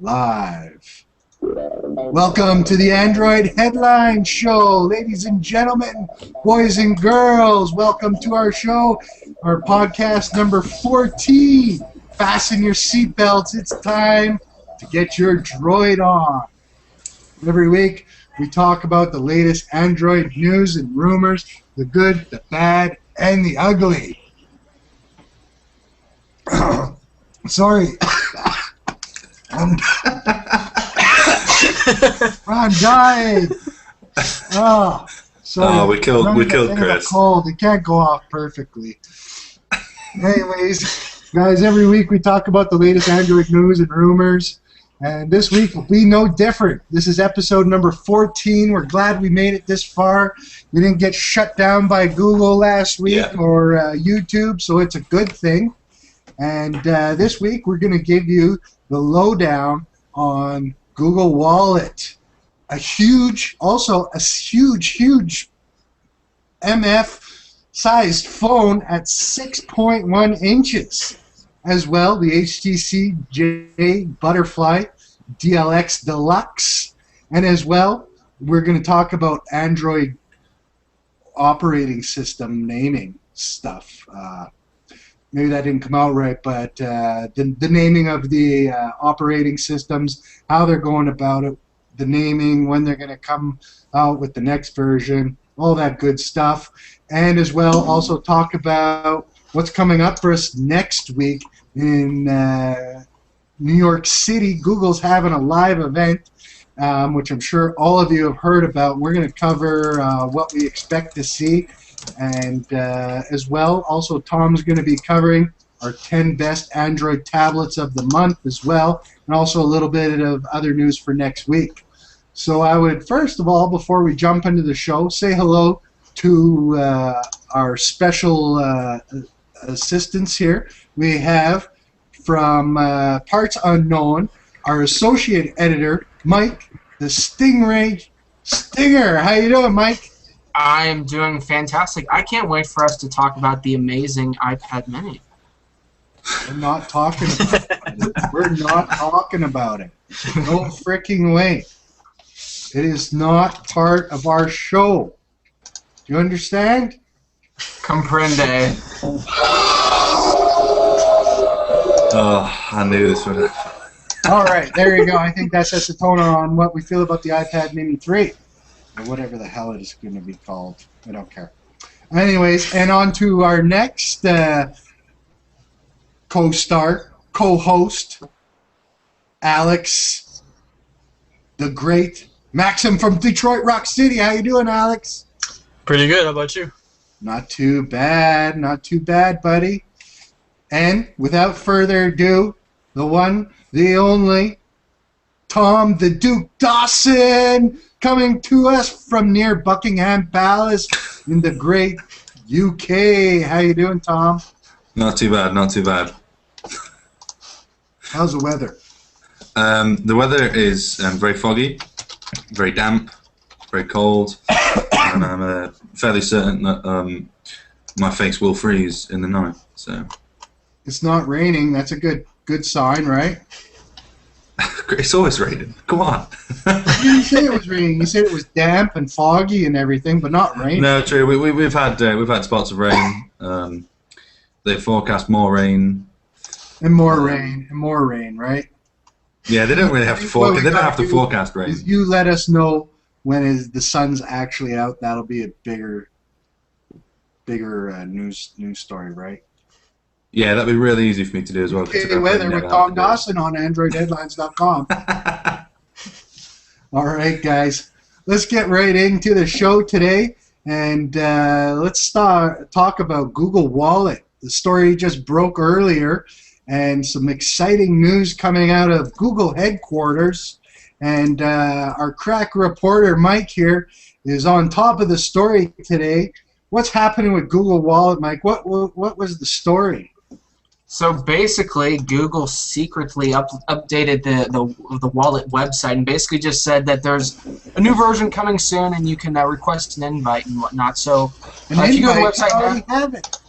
live. Welcome to the Android Headline Show. Ladies and gentlemen, boys and girls, welcome to our show, our podcast number 14. Fasten your seatbelts. It's time to get your droid on. Every week, we talk about the latest Android news and rumors, the good, the bad, and the ugly. Sorry. I'm dying. Oh, sorry. Oh, we killed Chris. Cold. It can't go off perfectly. Anyways, guys, every week we talk about the latest Android news and rumors, and this week will be no different. This is episode number 14. We're glad we made it this far. We didn't get shut down by Google last week or YouTube, so it's a good thing. And this week we're going to give you the lowdown on Google Wallet. A huge MF-sized phone at 6.1 inches. As well, the HTC Butterfly DLX Deluxe. And as well, we're going to talk about Android operating system naming stuff. Maybe that didn't come out right, but the naming of the operating systems, how they're going about it, the naming, when they're going to come out with the next version, all that good stuff. And as well, also talk about what's coming up for us next week in New York City. Google's having a live event, which I'm sure all of you have heard about. We're going to cover what we expect to see. And as well, also Tom's going to be covering our 10 best Android tablets of the month as well, and also a little bit of other news for next week. So I would, first of all, before we jump into the show, say hello to our special assistants here. We have, from Parts Unknown, our associate editor, Mike, the Stingray Stinger. How you doing, Mike? I am doing fantastic. I can't wait for us to talk about the amazing iPad Mini. We're not talking about it. We're not talking about it. No freaking way. It is not part of our show. Do you understand? Comprende. Oh, I knew this would happen. All right, there you go. I think that sets the tone on what we feel about the iPad Mini 3. Or whatever the hell it is going to be called. I don't care. Anyways, and on to our next co-host, Alex, the great Maxham from Detroit Rock City. How you doing, Alex? Pretty good. How about you? Not too bad. Not too bad, buddy. And without further ado, the one, the only, Tom the Duke Dawson, coming to us from near Buckingham Palace in the great UK. How you doing, Tom? Not too bad, not too bad. How's the weather? The weather is very foggy, very damp, very cold, and I'm fairly certain that my face will freeze in the night. So it's not raining. That's a good sign, right? It's always raining. Come on. You didn't say it was raining. You said it was damp and foggy and everything, but not raining. No, true. We've had spots of rain. They forecast more rain. And more rain and more rain, right? Yeah, they don't really have to forecast. They don't have to forecast rain. You let us know when the sun's actually out. That'll be a bigger news story, right? Yeah, that'd be really easy for me to do as well. Okay, weather with Tom Dawson on AndroidHeadlines.com. All right, guys, let's get right into the show today, and let's talk about Google Wallet. The story just broke earlier, and some exciting news coming out of Google headquarters. And our crack reporter Mike here is on top of the story today. What's happening with Google Wallet, Mike? What was the story? So basically, Google secretly updated the wallet website and basically just said that there's a new version coming soon and you can request an invite and whatnot. So if you go to the website already have it.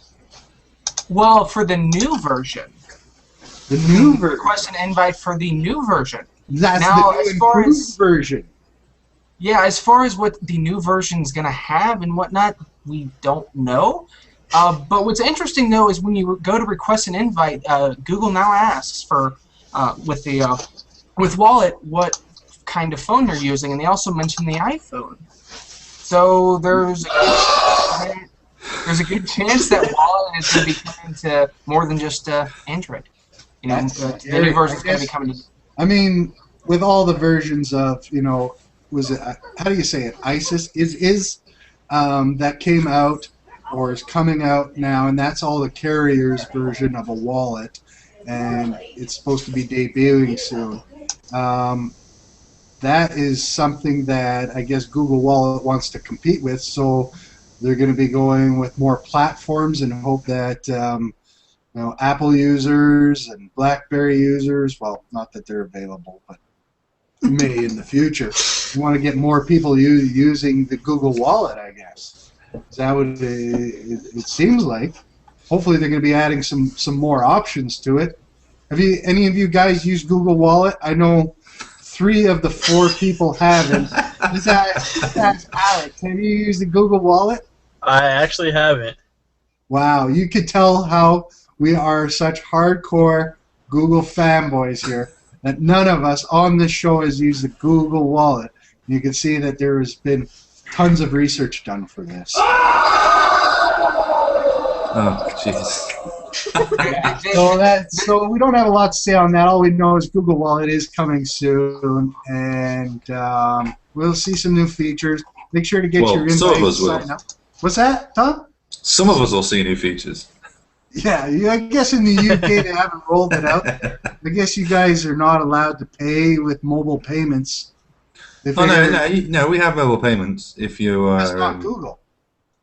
Well, for the new version. The new version. Request an invite for the new version. That's Now, the new as far improved as version. yeah, as far as what the new version's gonna have and whatnot, we don't know. But what's interesting though is when you go to request an invite, Google now asks for with Wallet what kind of phone you're using, and they also mention the iPhone. So there's a good chance that Wallet is going to be coming to more than just Android. You know, the new version's going to be coming. I mean, with all the versions of, you know, was it, how do you say it? ISIS is that came out or is coming out now, and that's all the carrier's version of a wallet, and it's supposed to be debuting soon. That is something that I guess Google Wallet wants to compete with, so they're going to be going with more platforms and hope that you know, Apple users and BlackBerry users, well, not that they're available, but may in the future, you want to get more people using the Google Wallet, I guess. Is that what it seems like? Hopefully they're going to be adding some more options to it. Have any of you guys used Google Wallet? I know 3 of the 4 people haven't. Just ask Alex. Have you used the Google Wallet? I actually haven't. Wow, you could tell how we are such hardcore Google fanboys here that none of us on this show has used the Google Wallet. You can see that there has been tons of research done for this. Oh, jeez. So we don't have a lot to say on that. All we know is Google Wallet is coming soon, and we'll see some new features. Make sure to get your invite. Some of us sign will. up. What's that, Tom? Some of us will see new features. Yeah, I guess in the UK they haven't rolled it out. I guess you guys are not allowed to pay with mobile payments. No, we have mobile payments if you are. That's not Google.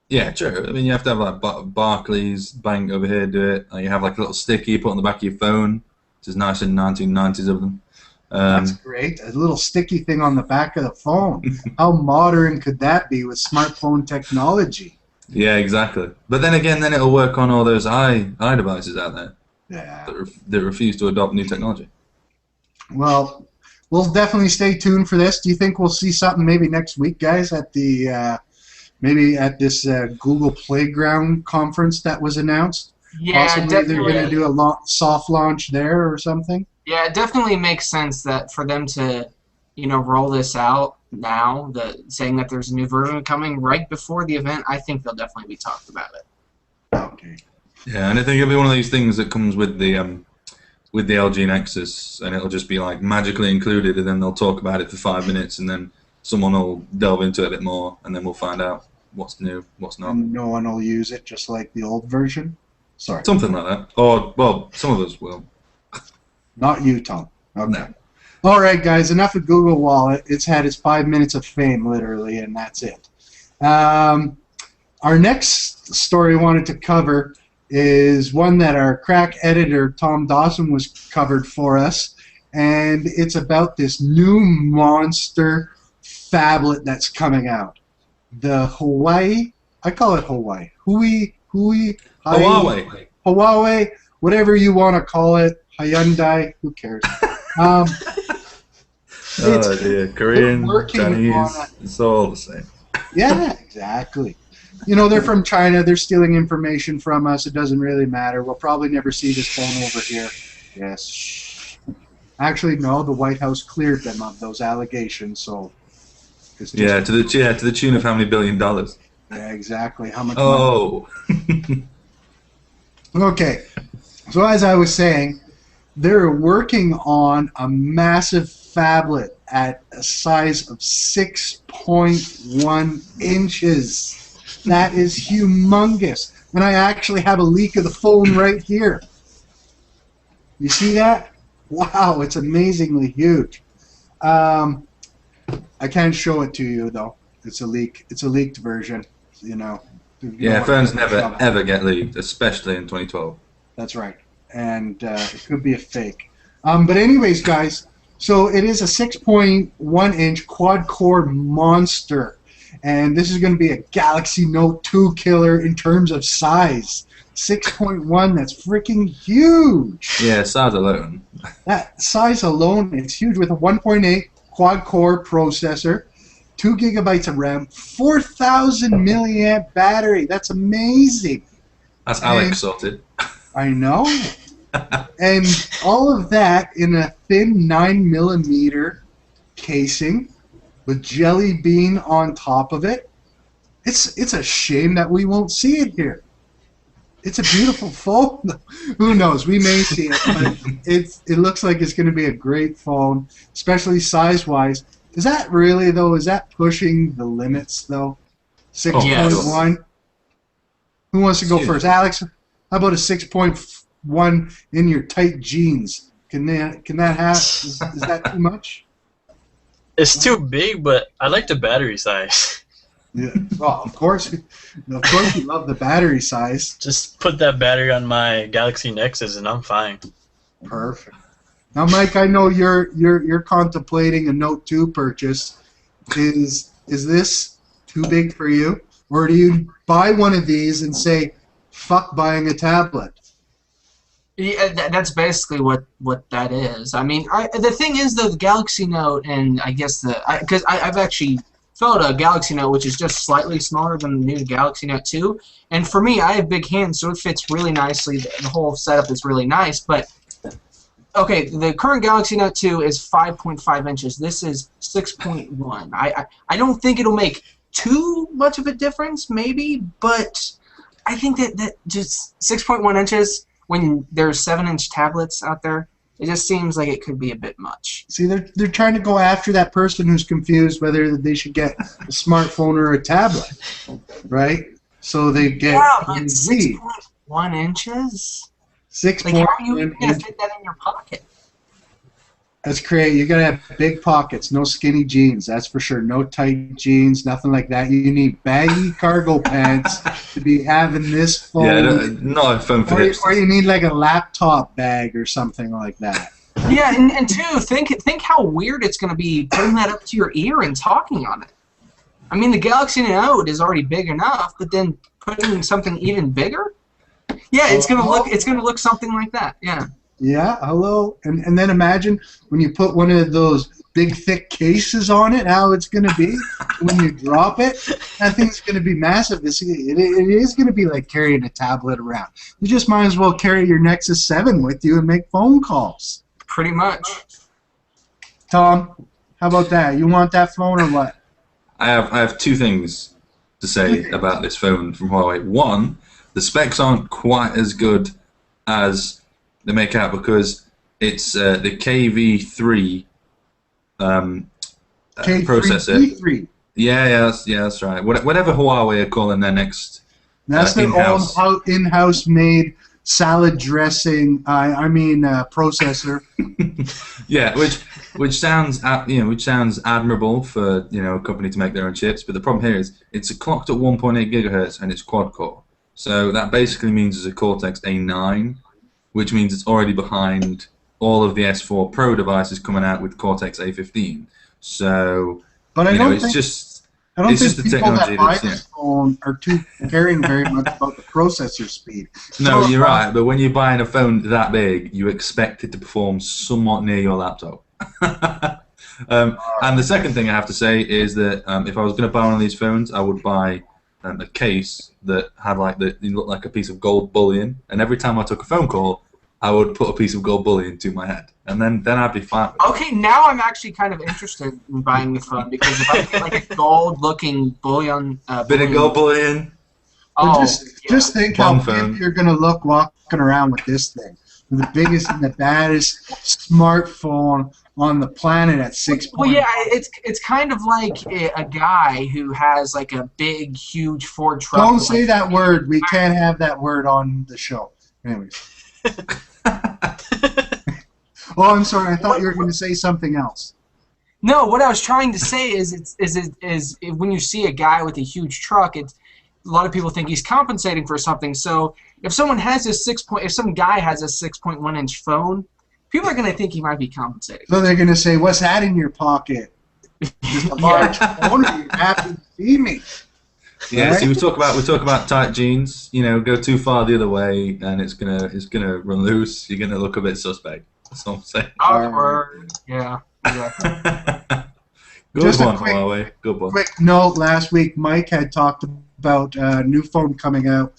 Yeah, true. I mean, you have to have like Barclays Bank over here do it. You have like a little sticky you put on the back of your phone, which is nice in 1990s of them. That's great. A little sticky thing on the back of the phone. How modern could that be with smartphone technology? Yeah, exactly. But then again, then it'll work on all those eye devices out there that refuse to adopt new technology. Well, we'll definitely stay tuned for this. Do you think we'll see something maybe next week, guys, at the maybe at this Google Playground conference that was announced? Yeah, possibly definitely. They're going to do a soft launch there or something. Yeah, it definitely makes sense that for them to, you know, roll this out now, saying that there's a new version coming right before the event. I think they'll definitely be talked about it. Okay. Yeah, and I think it'll be one of these things that comes with the LG Nexus, and it'll just be like magically included, and then they'll talk about it for 5 minutes, and then someone will delve into it a bit more, and then we'll find out what's new, what's not. And no one will use it, just like the old version. Sorry. Something like that. Or, well, some of us will. Not you, Tom. Okay. No. All right, guys, enough of Google Wallet. It's had its 5 minutes of fame, literally, and that's it. Our next story we wanted to cover is one that our crack editor, Tom Dawson, was covered for us, and it's about this new monster phablet that's coming out. The Huawei, I call it Huawei. Huawei, whatever you want to call it. Hyundai, who cares? Oh dear, Korean, Chinese, it's all the same. Yeah, exactly. You know, they're from China. They're stealing information from us. It doesn't really matter. We'll probably never see this phone over here. Yes. Shh. Actually, no. The White House cleared them of those allegations. So. Yeah, to the tune of how many $1 billion? Yeah, exactly. How much? Oh. Okay. So as I was saying, they're working on a massive phablet at a size of 6.1 inches. That is humongous. And I actually have a leak of the phone right here. You see that? Wow, it's amazingly huge. I can't show it to you though. It's a leak. It's a leaked version. You know. Yeah, phones never ever get leaked, especially in 2012. That's right. And it could be a fake. But anyways, guys, so it is a 6.1 inch quad-core monster. And this is going to be a Galaxy Note 2 killer in terms of size. 6.1, that's freaking huge. Yeah, size alone. That size alone, it's huge with a 1.8 quad-core processor, 2 gigabytes of RAM, 4,000 milliamp battery. That's amazing. That's Alex sorted. I know. And all of that in a thin 9mm casing with Jelly Bean on top of it. It's a shame that we won't see it here. It's a beautiful phone. Who knows? We may see it, but it looks like it's going to be a great phone, especially size-wise. Is that really, though, is that pushing the limits, though? 6.1? Yes. Who wants to go first? Alex, how about a 6.1 in your tight jeans? Can that have, is that too much? It's too big, but I like the battery size. Yeah. Well, of course you love the battery size. Just put that battery on my Galaxy Nexus and I'm fine. Perfect. Now, Mike, I know you're contemplating a Note 2 purchase. Is this too big for you, or do you buy one of these and say, "Fuck buying a tablet"? Yeah, that's basically what that is. I mean, the thing is, though, the Galaxy Note, and I guess because I've actually felt a Galaxy Note, which is just slightly smaller than the new Galaxy Note 2. And for me, I have big hands, so it fits really nicely. The whole setup is really nice. But, okay, the current Galaxy Note 2 is 5.5 inches. This is 6.1. I don't think it'll make too much of a difference, maybe, but I think that just 6.1 inches, when there's 7-inch tablets out there, it just seems like it could be a bit much. See, they're trying to go after that person who's confused whether they should get a smartphone or a tablet, right? So they get but 6.1 inches? 6. Like, how are you going to fit that in your pocket? That's great. You gotta have big pockets, no skinny jeans, that's for sure. No tight jeans, nothing like that. You need baggy cargo pants to be having this phone. Yeah, not a phone for hipsters. Or you need like a laptop bag or something like that. Yeah, and two, think how weird it's going to be putting that up to your ear and talking on it. I mean, the Galaxy Note is already big enough, but then putting something even bigger? Yeah, it's going to look something like that. Yeah. Yeah, hello. And then imagine when you put one of those big thick cases on it, how it's going to be when you drop it. That thing's going to be massive. It is going to be like carrying a tablet around. You just might as well carry your Nexus 7 with you and make phone calls. Pretty much. Tom, how about that? You want that phone or what? I have two things to say about this phone from Huawei. One, the specs aren't quite as good as they make out because it's the KV3 processor. Yeah, that's right. Whatever Huawei are calling their next that's their own in-house made salad dressing. Processor. Yeah, which sounds admirable for a company to make their own chips. But the problem here is it's clocked at 1.8 gigahertz and it's quad core. So that basically means it's a Cortex A9. Which means it's already behind all of the S4 Pro devices coming out with Cortex A15. So, but I don't think the people technology that buy this phone are too caring very much about the processor speed. No, you're right. But when you're buying a phone that big, you expect it to perform somewhat near your laptop. And the second thing I have to say is that if I was going to buy one of these phones, I would buy a case that had it looked like a piece of gold bullion, and every time I took a phone call, I would put a piece of gold bullion to my head, and then I'd be fine with it. Okay, now I'm actually kind of interested in buying the phone because if I get like a gold-looking bullion, bit of gold bullion. Just think how big you're gonna look walking around with this thing, the biggest and the baddest smartphone on the planet at 6. Well, yeah, it's kind of like a guy who has like a big, huge Ford truck. Don't say that word. We can't have that word on the show. Anyways. Oh, I'm sorry. I thought you were going to say something else. No, what I was trying to say is when you see a guy with a huge truck, a lot of people think he's compensating for something. So if someone has if some guy has a 6.1-inch phone, people are going to think he might be compensating. So they're going to say, "What's that in your pocket?" Just a large phone, or you happy to see me? Yeah, Right? see, we talk about tight jeans. You know, go too far the other way, and it's gonna run loose. You're gonna look a bit suspect. That's all I'm saying. Awkward. Yeah. Exactly. Good Just a one, quick- Huawei. Good one. Quick note: last week, Mike had talked about a new phone coming out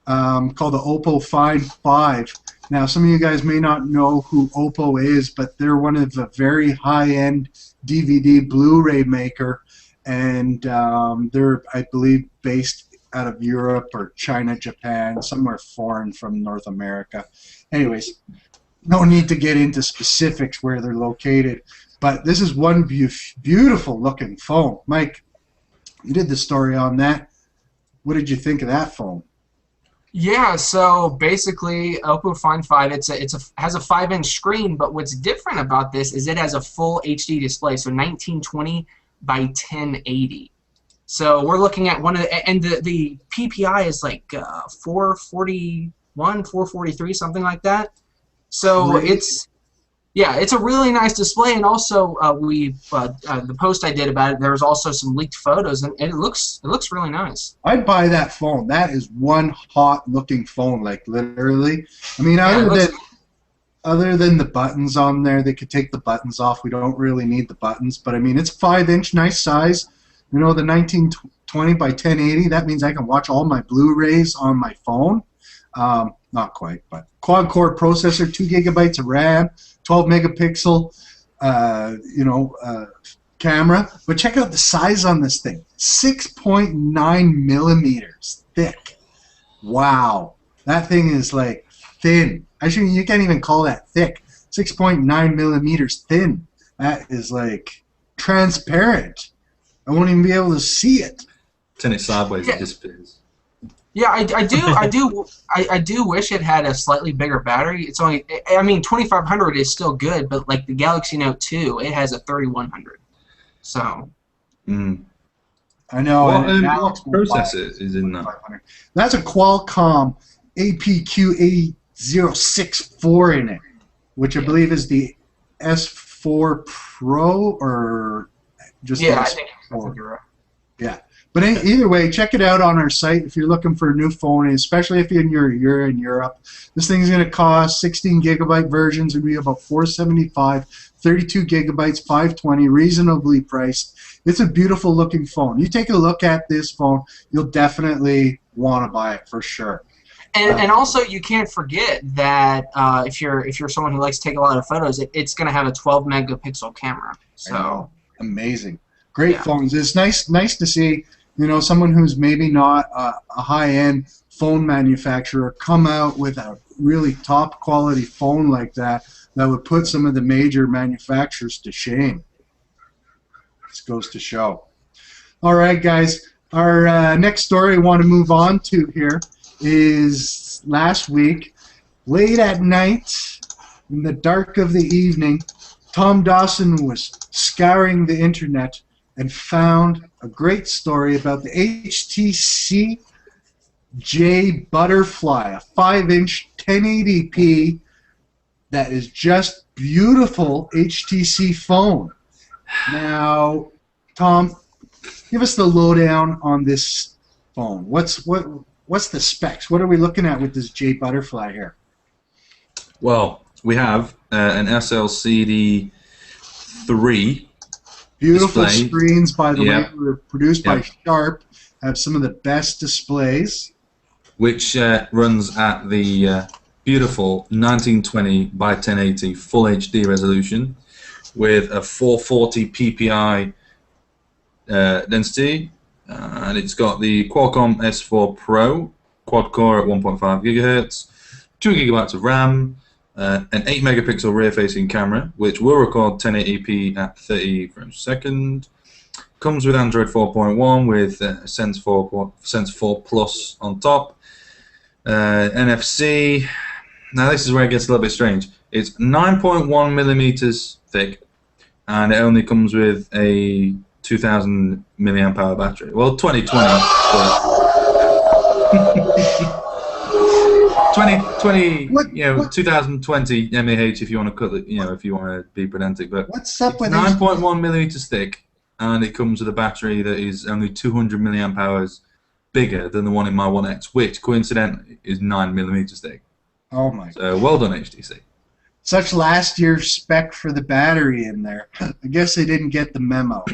called the Oppo Find 5. Now, some of you guys may not know who Oppo is, but they're one of the very high-end DVD Blu-ray maker, and they're, I believe, based out of Europe or China, Japan, somewhere foreign from North America. Anyways, no need to get into specifics where they're located, but this is one beautiful-looking phone. Mike, you did the story on that. What did you think of that phone? Yeah, so basically, Oppo Find 5, has a 5-inch screen, but what's different about this is it has a full HD display, so 1920 by 1080. So we're looking at and the PPI is like 441, 443, something like that. So it's a really nice display, and also the post I did about it, there was also some leaked photos, and it looks really nice. I'd buy that phone. That is one hot-looking phone, like literally. I mean, other than the buttons on there, they could take the buttons off. We don't really need the buttons, but I mean, it's 5-inch, nice size. You know, the 1920 by 1080. That means I can watch all my Blu-rays on my phone. Not quite, but quad-core processor, 2 gigabytes of RAM. 12 megapixel, camera. But check out the size on this thing. 6.9 millimeters thick. Wow. That thing is like thin. Actually, you can't even call that thick. 6.9 millimeters thin. That is like transparent. I won't even be able to see it. Turn it sideways, it disappears. Yeah, I do wish it had a slightly bigger battery. It's only, I mean, 2500 is still good, but like the Galaxy Note 2, it has a 3100. So. I know. What Alex processor is in that? That's a Qualcomm APQ8064 in it, which I believe is the S4 Pro or just Yeah, S4. I think you're right. Yeah. But either way, check it out on our site if you're looking for a new phone, especially if you're in Europe. This thing's going to cost 16 gigabyte versions. It'll be about $475, 32 gigabytes, 520, reasonably priced. It's a beautiful looking phone. You take a look at this phone, you'll definitely want to buy it for sure. And also, you can't forget that if you're someone who likes to take a lot of photos, it's going to have a 12 megapixel camera. So amazing, great phones. It's nice to see. You know, someone who's maybe not a high-end phone manufacturer come out with a really top-quality phone like that would put some of the major manufacturers to shame. This goes to show. All right, guys. Our next story I want to move on to here is last week, late at night, in the dark of the evening, Tom Dawson was scouring the internet and found a great story about the HTC J Butterfly, a 5-inch 1080p that is just beautiful HTC phone. Now, Tom, give us the lowdown on this phone. What's the specs? What are we looking at with this J Butterfly here? Well, we have an SLCD 3. Beautiful display. screens, by the way, were produced by Sharp. Have some of the best displays. Which runs at the beautiful 1920 by 1080 Full HD resolution with a 440 PPI density, and it's got the Qualcomm S4 Pro quad core at 1.5 gigahertz, 2 gigabytes of RAM. An 8 megapixel rear facing camera which will record 1080p at 30 frames per second. Comes with Android 4.1 with Sense 4 Plus on top. NFC. Now this is where it gets a little bit strange. It's 9.1 millimeters thick, and it only comes with a 2000 milliamp hour battery. Well, 2020. 2020 mAh if you want to cut it, if you want to be pedantic, but what's up with 9.1 millimeters thick, and it comes with a battery that is only 200 milliamp hours bigger than the one in my One X, which coincidentally is 9mm thick. Oh my! So well done, HTC. Such last year's spec for the battery in there. I guess they didn't get the memo.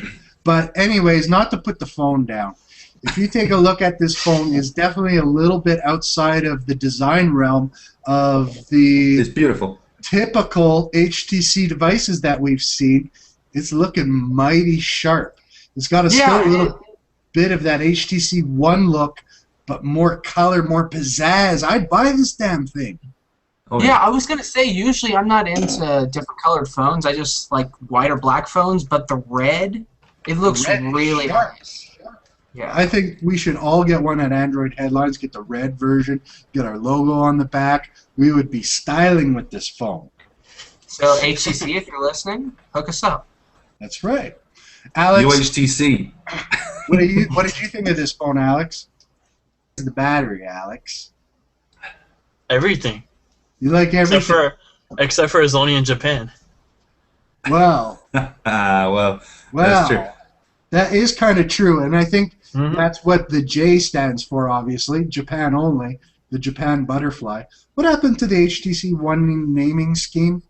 But anyways, not to put the phone down. If you take a look at this phone, it's definitely a little bit outside of the design realm of the It's beautiful. typical HTC devices that we've seen. It's looking mighty sharp. It's got still a little bit of that HTC One look, but more color, more pizzazz. I'd buy this damn thing. Oh, Yeah, I was gonna say usually I'm not into different colored phones. I just like white or black phones, but the red, it looks really nice. Yeah. I think we should all get one at Android Headlines, get the red version, get our logo on the back. We would be styling with this phone. So HTC, if you're listening, hook us up. That's right. Alex, UHTC. what did you think of this phone, Alex? The battery, Alex. Everything. You like everything? Except for it's only in Japan. Well, well, that's true. That is kind of true, and I think that's what the J stands for, obviously. Japan only, the Japan butterfly. What happened to the HTC One naming scheme?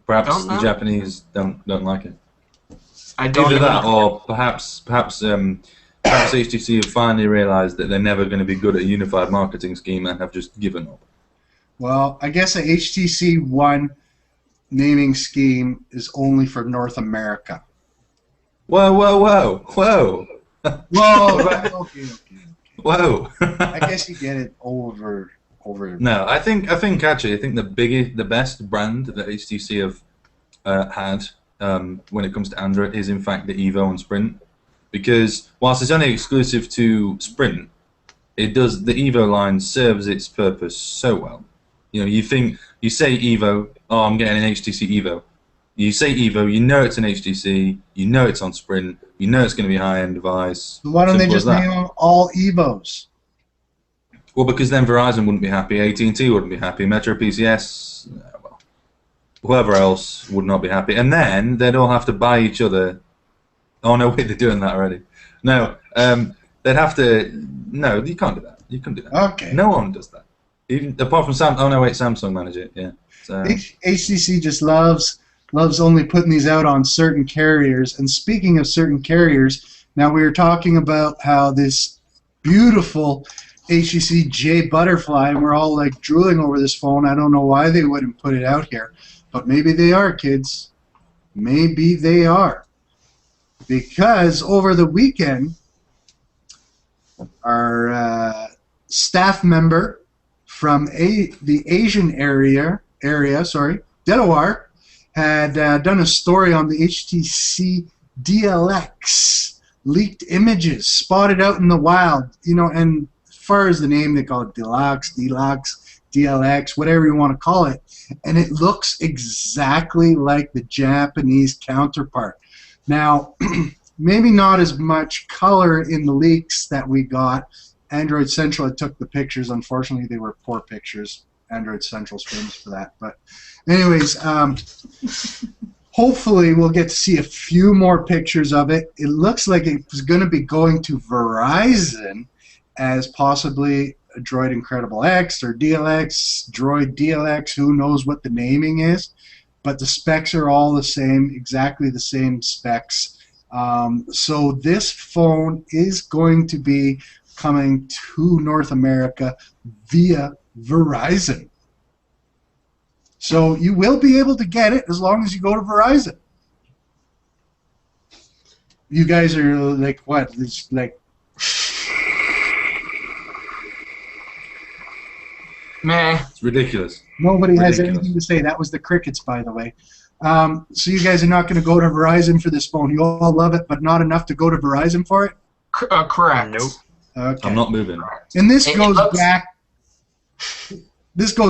Perhaps the Japanese don't like it. I don't Either even that, or perhaps HTC have finally realised that they're never going to be good at a unified marketing scheme and have just given up. Well, I guess a HTC One naming scheme is only for North America. Whoa, whoa, whoa, whoa. Whoa, okay. Whoa. I guess you get it over. No, I think the best brand that HTC have had when it comes to Android is in fact the Evo and Sprint, because whilst it's only exclusive to Sprint, the Evo line serves its purpose so well. You know, you say Evo, oh, I'm getting an HTC Evo. You say Evo, you know it's an HTC, you know it's on Sprint, you know it's going to be a high-end device. Why don't they just name them all Evos? Well, because then Verizon wouldn't be happy, AT&T wouldn't be happy, Metro PCS, well, whoever else would not be happy. And then they'd all have to buy each other. Oh, no, wait, they're doing that already. No, they'd have to... No, you can't do that. You couldn't do that. Okay. No one does that. Even apart from Sam... Oh, no, wait, Samsung manage it, yeah. So, HTC just loves only putting these out on certain carriers. And speaking of certain carriers, now we were talking about how this beautiful HTC J Butterfly, and we're all like drooling over this phone. I don't know why they wouldn't put it out here, but maybe they are, kids. Maybe they are. Because over the weekend, our staff member from the Asian area, Delaware, had done a story on the HTC DLX, leaked images spotted out in the wild, you know, and as far as the name, they call it Deluxe, DLX, whatever you want to call it, and it looks exactly like the Japanese counterpart. Now, maybe not as much color in the leaks that we got. Android Central had took the pictures. Unfortunately, they were poor pictures. Android Central's famous for that. But anyways, hopefully we'll get to see a few more pictures of it. It looks like it's going to be going to Verizon as possibly a Droid Incredible X or DLX, Droid DLX, who knows what the naming is. But the specs are all the same, exactly the same specs. So this phone is going to be coming to North America via Verizon. So you will be able to get it as long as you go to Verizon. You guys are like, what? It's like... Meh. it's ridiculous. Nobody has anything to say. That was the crickets, by the way. So you guys are not going to go to Verizon for this phone. You all love it, but not enough to go to Verizon for it? Correct. Nope. Okay. I'm not moving. And this goes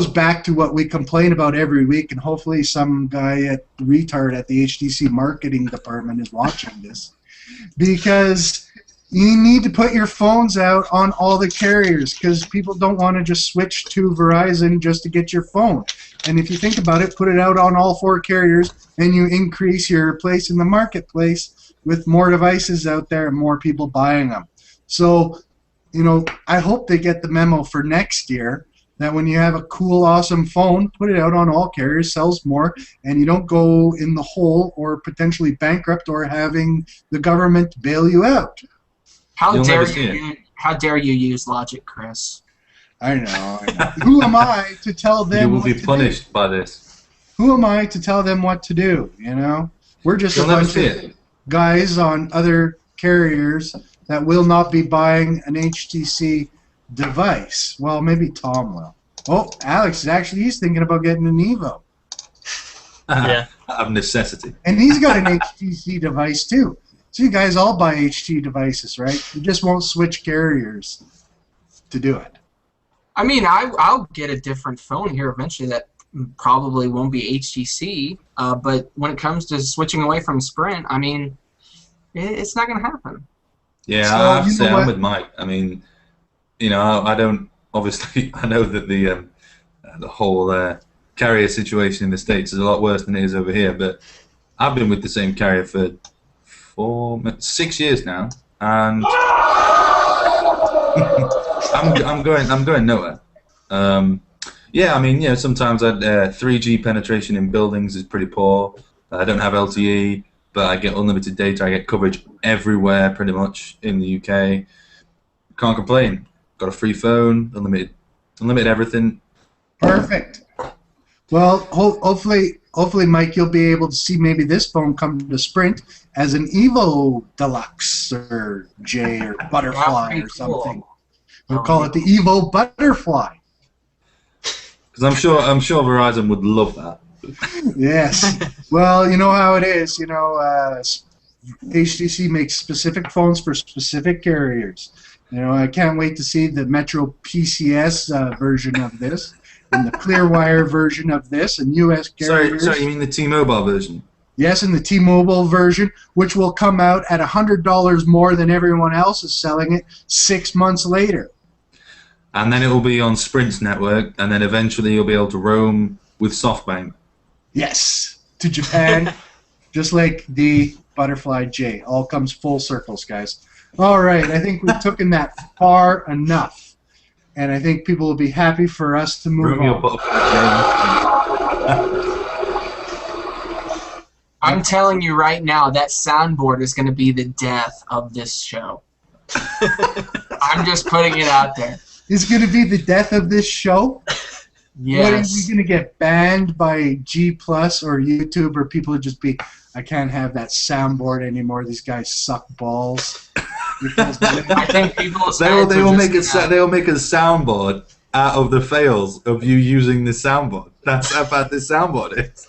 back to what we complain about every week, and hopefully some guy retard at the HTC marketing department is watching this, because You need to put your phones out on all the carriers because people don't want to just switch to Verizon just to get your phone. And if you think about it, put it out on all 4 carriers and you increase your place in the marketplace with more devices out there and more people buying them. So, you know, I hope they get the memo for next year that when you have a cool, awesome phone, put it out on all carriers, sells more, and you don't go in the hole or potentially bankrupt or having the government bail you out. How dare you use logic, Chris? I know. Who am I to tell them? You will be punished by this. Who am I to tell them what to do? You know, we're just a bunch of guys on other carriers that will not be buying an HTC device. Well, maybe Tom will. Oh, Alex he's thinking about getting an Evo. Yeah, out of necessity. And he's got an HTC device too. So you guys all buy HT devices, right? You just won't switch carriers to do it. I mean, I'll get a different phone here eventually that probably won't be HTC, but when it comes to switching away from Sprint, I mean, it's not going to happen. Yeah, so, I have to say, I'm with Mike. I mean, you know, I don't, obviously, I know that the whole carrier situation in the States is a lot worse than it is over here, but I've been with the same carrier for 6 years now, and I'm going nowhere. Yeah, I mean, yeah, sometimes 3G penetration in buildings is pretty poor. I don't have LTE, but I get unlimited data. I get coverage everywhere, pretty much in the UK. Can't complain. Got a free phone, unlimited everything. Perfect. Well, hopefully, Mike, you'll be able to see maybe this phone come to Sprint as an Evo Deluxe or J or Butterfly or something. We'll call it the Evo Butterfly. Because I'm sure Verizon would love that. Yes. Well, you know how it is. You know, HTC makes specific phones for specific carriers. You know, I can't wait to see the Metro PCS version of this, and the Clearwire version of this, and U.S. carriers. Sorry, you mean the T-Mobile version? Yes, and the T-Mobile version, which will come out at $100 more than everyone else is selling it 6 months later. And then it will be on Sprint's network, and then eventually you'll be able to roam with SoftBank. Yes, to Japan, just like the Butterfly J. All comes full circles, guys. All right, I think we've taken that far enough, and I think people will be happy for us to move on. I'm telling you right now, that soundboard is going to be the death of this show. I'm just putting it out there. It's going to be the death of this show? Yes. What, are we going to get banned by G Plus or YouTube, or people would just be, I can't have that soundboard anymore, these guys suck balls? I think people they'll make a soundboard out of the fails of you using this soundboard. That's how bad this soundboard is.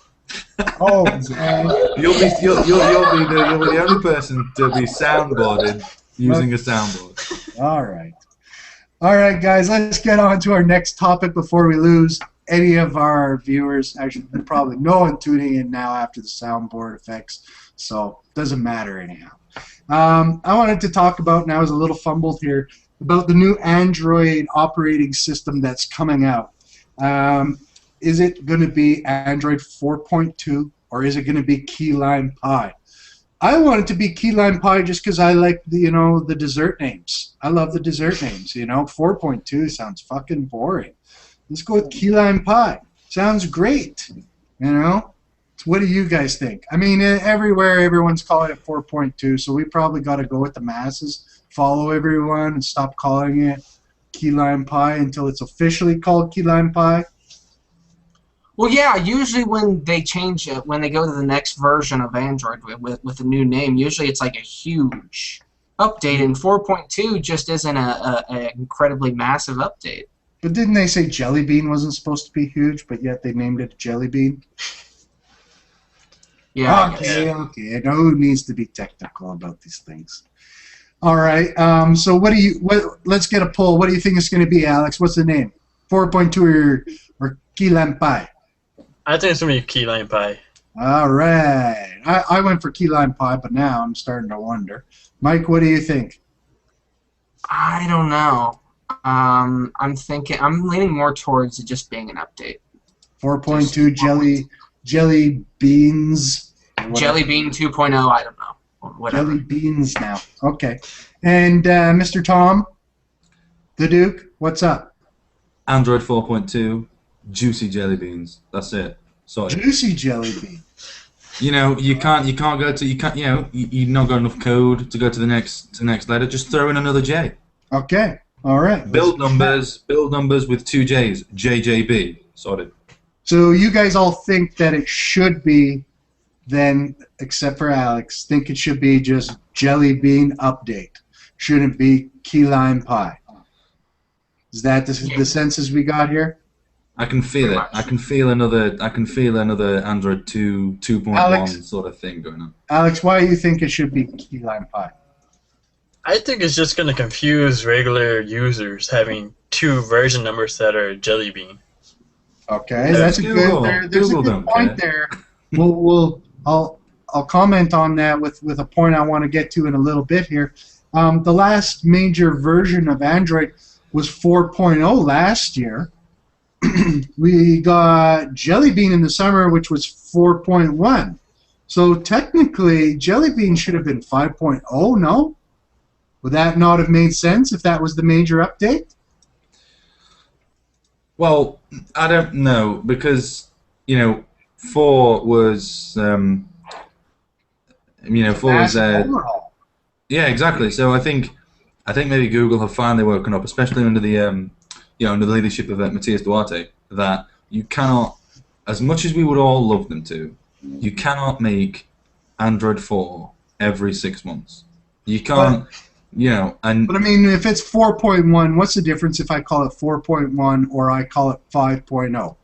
Oh, man. You'll be the only person to be soundboarded using a soundboard. All right, guys. Let's get on to our next topic before we lose any of our viewers. Actually, probably no one tuning in now after the soundboard effects, so it doesn't matter anyhow. I wanted to talk about, and I was a little fumbled here, about the new Android operating system that's coming out. Is it going to be Android 4.2 or is it going to be Key Lime Pie? I want it to be Key Lime Pie just because I like the dessert names. I love the dessert names. 4.2 sounds fucking boring. Let's go with Key Lime Pie. Sounds great. So what do you guys think? I mean, everywhere everyone's calling it 4.2, so we probably got to go with the masses, follow everyone, and stop calling it Key Lime Pie until it's officially called Key Lime Pie. Well, yeah, usually when they change it, when they go to the next version of Android with a new name, usually it's like a huge update, and 4.2 just isn't an incredibly massive update. But didn't they say Jelly Bean wasn't supposed to be huge, but yet they named it Jelly Bean? Yeah. Okay. I know who needs to be technical about these things. All right. So let's get a poll. What do you think it's going to be, Alex? What's the name? 4.2 or Key Lime Pie? I think it's going to be Key Lime Pie. All right. I went for Key Lime Pie, but now I'm starting to wonder. Mike, what do you think? I don't know. I'm leaning more towards it just being an update. 4.2 jelly beans. Jelly Bean 2.0, I don't know. Whatever. Jelly beans now. Okay. And Mr. Tom, the Duke, what's up? Android 4.2, juicy jelly beans. That's it. Sorry. Juicy jelly bean. You know, you can't go to, you know, you've not got enough code to go to the next letter. Just throw in another J. Okay. All right. Build numbers with 2 J's. JJB. Sorted. So you guys all think that it should be, then, except for Alex, think it should be just jelly bean update. Shouldn't be key lime pie. Is that the census we got here? I can feel it. I can feel another Android 2.1 sort of thing going on. Alex, why do you think it should be key lime pie? I think it's just going to confuse regular users having 2 version numbers that are Jelly Bean. Okay, that's a good. There's a good point there. I'll comment on that with a point I want to get to in a little bit here. The last major version of Android was 4.0 last year. We got Jelly Bean in the summer, which was 4.1. So technically, Jelly Bean should have been 5.0, no? Would that not have made sense if that was the major update? Well, I don't know, because, you know, 4 was, you know, 4 was... yeah, exactly. So I think maybe Google have finally woken up, especially under the, you know, under the leadership of Matthias Duarte, that you cannot, as much as we would all love them to, you cannot make Android 4 every 6 months. You can't... You know, but I mean, if it's 4.1, what's the difference if I call it 4.1 or I call it 5.0?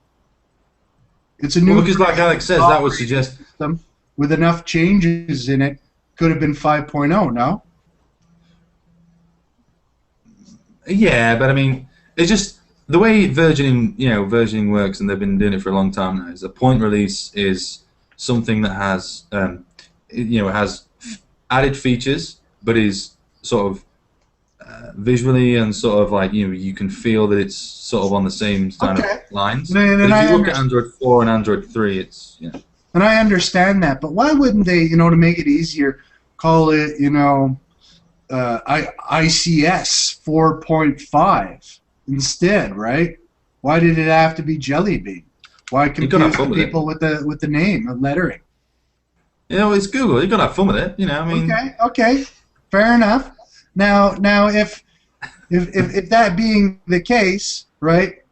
It's a new. Well, because like Alex says, that would suggest system with enough changes in it could have been 5.0. No. Yeah, but I mean, it's just the way versioning works, and they've been doing it for a long time now. Is a point release is something that has, you know, has added features, but is sort of visually and sort of like, you know, you can feel that it's sort of on the same kind of lines. But if you look at Android 4 and Android 3, it's, you know. And I understand that, but why wouldn't they, you know, to make it easier, call it, you know, ICS 4.5 instead, right? Why did it have to be Jelly Bean? Why confuse people with the name, the lettering? You know, it's Google. You gotta have fun with it. You know, I mean. Okay. Fair enough. Now, if that being the case, right?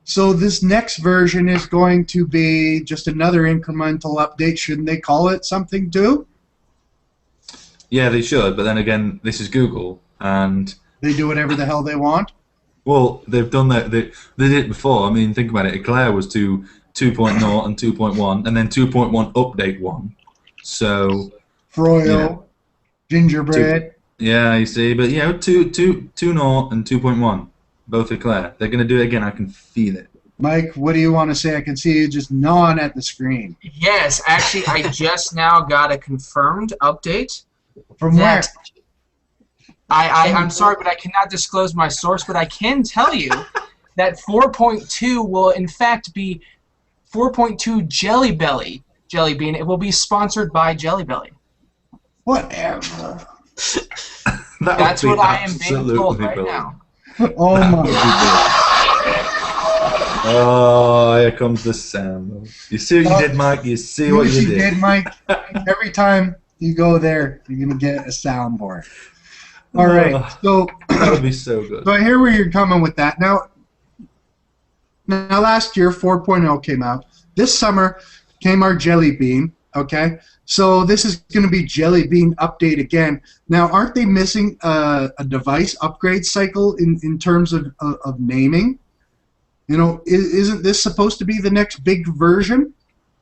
So this next version is going to be just another incremental update. Shouldn't they call it something too? Yeah, they should. But then again, this is Google, and they do whatever the hell they want. Well, they've done that. They did it before. I mean, think about it. Eclair was 2.0 and 2.1, and then 2.1 update 1. So. Froyo. You know, gingerbread. Yeah, you see, but you know, 2.0 and 2.1, both Eclair. They're gonna do it again. I can feel it. Mike, what do you want to say? I can see you just gnawing at the screen. Yes, actually, I just now got a confirmed update. From where? I'm sorry, but I cannot disclose my source. But I can tell you that 4.2 will in fact be 4.2 Jelly Bean. It will be sponsored by Jelly Belly. Whatever. That's what I am being told right now. Oh my God. Oh, here comes the sound. You see what you did, Mike? You see what you did, Mike? Every time you go there, you're going to get a soundboard. All right. So that would be so good. So I hear where you're coming with that. Now last year, 4.0 came out. This summer came our Jelly Bean, okay? So this is going to be Jelly Bean update again. Now, aren't they missing a device upgrade cycle in terms of naming? You know, isn't this supposed to be the next big version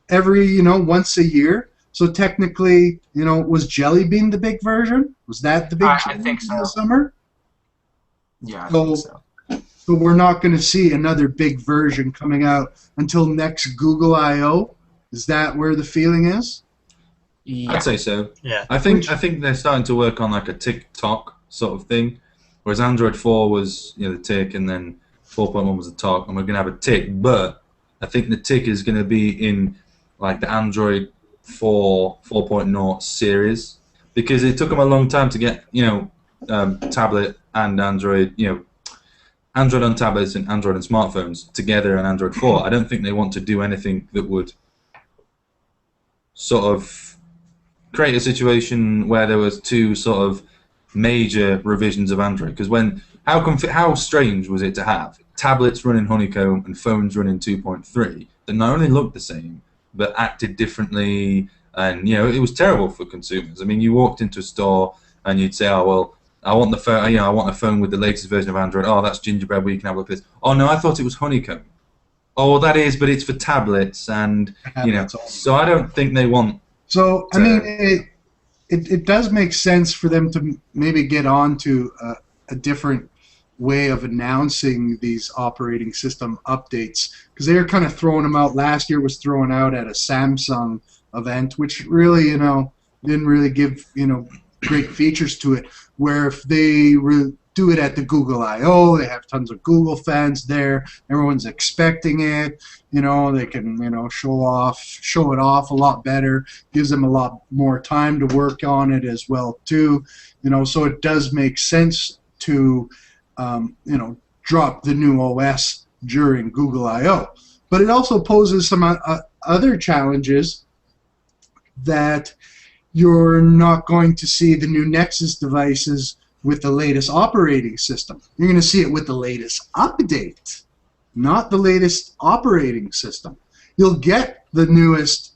every, you know, once a year? So technically, you know, was Jelly Bean the big version? Was that the big I think so. in the summer? Yeah, I think so. So we're not going to see another big version coming out until next Google I/O? Is that where the feeling is? Yeah. I'd say so. Yeah. I think they're starting to work on like a TikTok sort of thing, Whereas Android 4 was the tick, and then 4.1 was the talk, and we're going to have a tick. But I think the tick is going to be in like the Android 4 4.0 series, because it took them a long time to get tablet and Android, Android on tablets and Android on smartphones together on Android 4. I don't think they want to do anything that would sort of create a situation where there was two sort of major revisions of Android. Because how strange was it to have tablets running Honeycomb and phones running 2.3 that not only looked the same but acted differently, and it was terrible for consumers. I mean, you walked into a store and you'd say, "Oh well, I want the phone. I want a phone with the latest version of Android. Oh, that's Gingerbread. Where you can have a look at this. Oh no, I thought it was Honeycomb. Oh, well, that is, but it's for tablets, and So I don't think they want. So I mean, it does make sense for them to maybe get on to a different way of announcing these operating system updates, because they were kind of throwing them out. Last year was thrown out at a Samsung event, which really didn't really give great features to it. Where if they do it at the Google I/O, they have tons of Google fans there. Everyone's expecting it. They can show it off a lot better. Gives them a lot more time to work on it as well too. So it does make sense to drop the new OS during Google I/O. But it also poses some other challenges, that you're not going to see the new Nexus devices with the latest operating system. You're going to see it with the latest update, not the latest operating system. You'll get the newest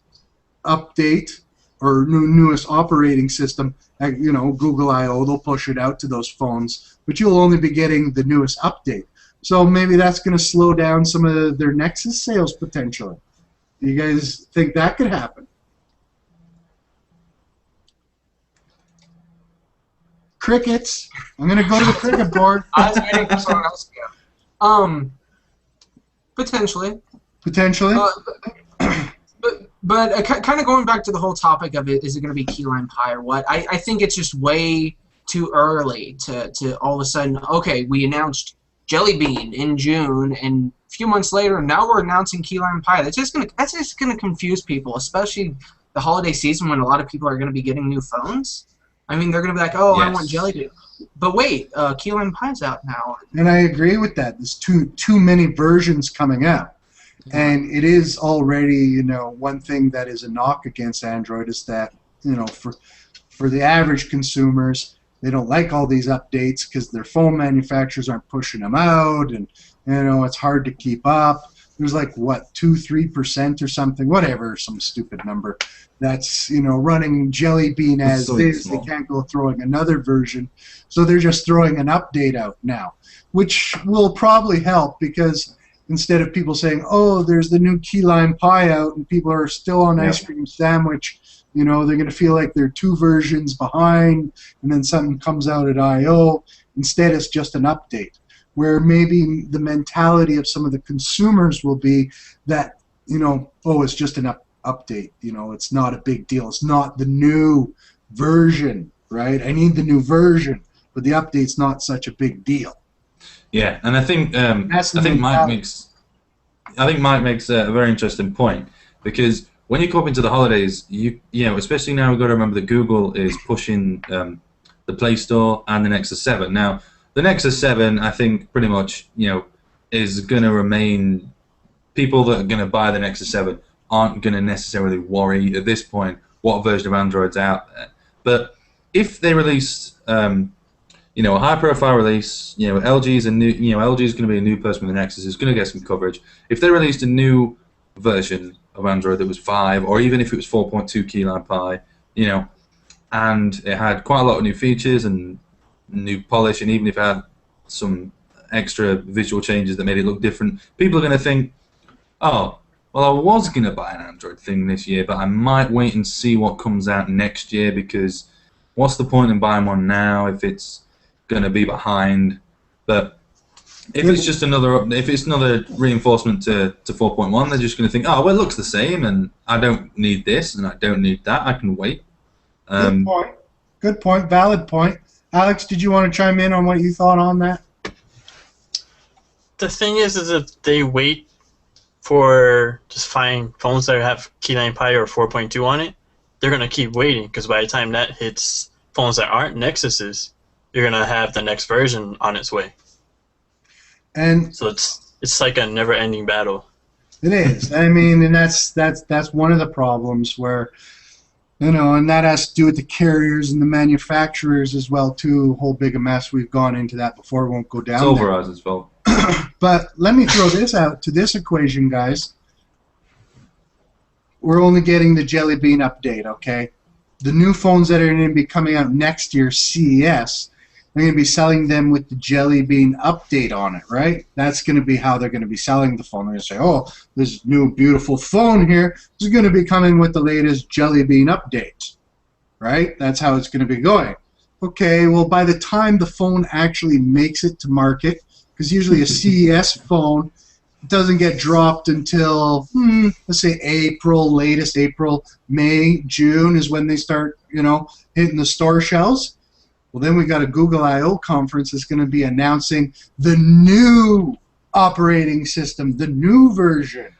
update or newest operating system at Google I/O. They'll push it out to those phones, but you'll only be getting the newest update. So maybe that's going to slow down some of their Nexus sales potentially. Do you guys think that could happen? Crickets. I'm going to go to the cricket board. I was waiting for someone else to go. Potentially. Potentially. But kind of going back to the whole topic of it, is it going to be Keyline Pie or what? I think it's just way too early to all of a sudden, okay, we announced Jelly Bean in June, and a few months later, now we're announcing Keyline Pie. That's just gonna confuse people, especially the holiday season when a lot of people are going to be getting new phones. I mean, they're going to be like, oh, yes, I want Jelly Bean. But wait, Keyline Pie's out now. And I agree with that. There's too many versions coming out. And it is already, one thing that is a knock against Android is that, for the average consumers, they don't like all these updates because their phone manufacturers aren't pushing them out, and it's hard to keep up. There's like what, 2-3% or something, whatever, some stupid number that's running Jelly Bean as is. They can't go throwing another version, so they're just throwing an update out now, which will probably help, because instead of people saying, oh, there's the new Keyline Pie out, and people are still on Ice Cream Sandwich, they're going to feel like they're 2 versions behind, and then something comes out at I/O. Instead, it's just an update, where maybe the mentality of some of the consumers will be that, oh, it's just an update. It's not a big deal. It's not the new version, right? I need the new version, but the update's not such a big deal. Yeah, and I think Mike makes a very interesting point, because when you come up into the holidays, especially now we've got to remember that Google is pushing the Play Store and the Nexus 7. Now, the Nexus 7, I think, pretty much, is going to remain. People that are going to buy the Nexus 7 aren't going to necessarily worry at this point what version of Android's out there. But if they release, a high-profile release, LG's going to be a new person with the Nexus. It's going to get some coverage. If they released a new version of Android that was 5, or even if it was 4.2 Keyline Pie, and it had quite a lot of new features and new polish, and even if it had some extra visual changes that made it look different, people are going to think, oh, well, I was going to buy an Android thing this year, but I might wait and see what comes out next year, because what's the point in buying one now if it's going to be behind? But if it's just another reinforcement to 4.1, they're just going to think, oh, well, it looks the same, and I don't need this, and I don't need that. I can wait. Good point. Valid point. Alex, did you want to chime in on what you thought on that? The thing is if they wait for just find phones that have Key 9 Pi or 4.2 on it, they're gonna keep waiting because by the time that hits phones that aren't Nexuses, you're gonna have the next version on its way. And so it's like a never-ending battle. It is. I mean, and that's one of the problems where, and that has to do with the carriers and the manufacturers as well too. A whole big mess. We've gone into that before. We won't go down. It's over as well. But let me throw this out to this equation, guys. We're only getting the Jelly Bean update, okay? The new phones that are going to be coming out next year, CES, they're going to be selling them with the Jelly Bean update on it, right? That's going to be how they're going to be selling the phone. They're going to say, oh, this new beautiful phone here is going to be coming with the latest Jelly Bean update, right? That's how it's going to be going. Okay, well, by the time the phone actually makes it to market, because usually a CES phone doesn't get dropped until, let's say April, latest April, May, June is when they start, hitting the store shelves. Well, then we got a Google I/O conference that's going to be announcing the new operating system, the new version,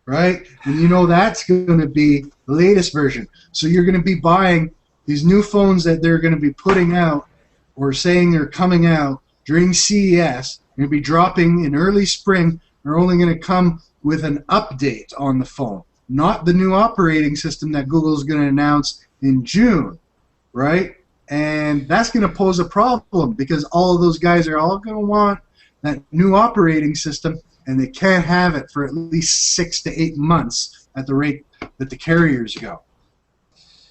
right? And that's going to be the latest version. So you're going to be buying these new phones that they're going to be putting out or saying they're coming out during CES. They're going to be dropping in early spring. They're only going to come with an update on the phone, not the new operating system that Google's going to announce in June, right? And that's going to pose a problem because all of those guys are all going to want that new operating system, and they can't have it for at least 6 to 8 months at the rate that the carriers go.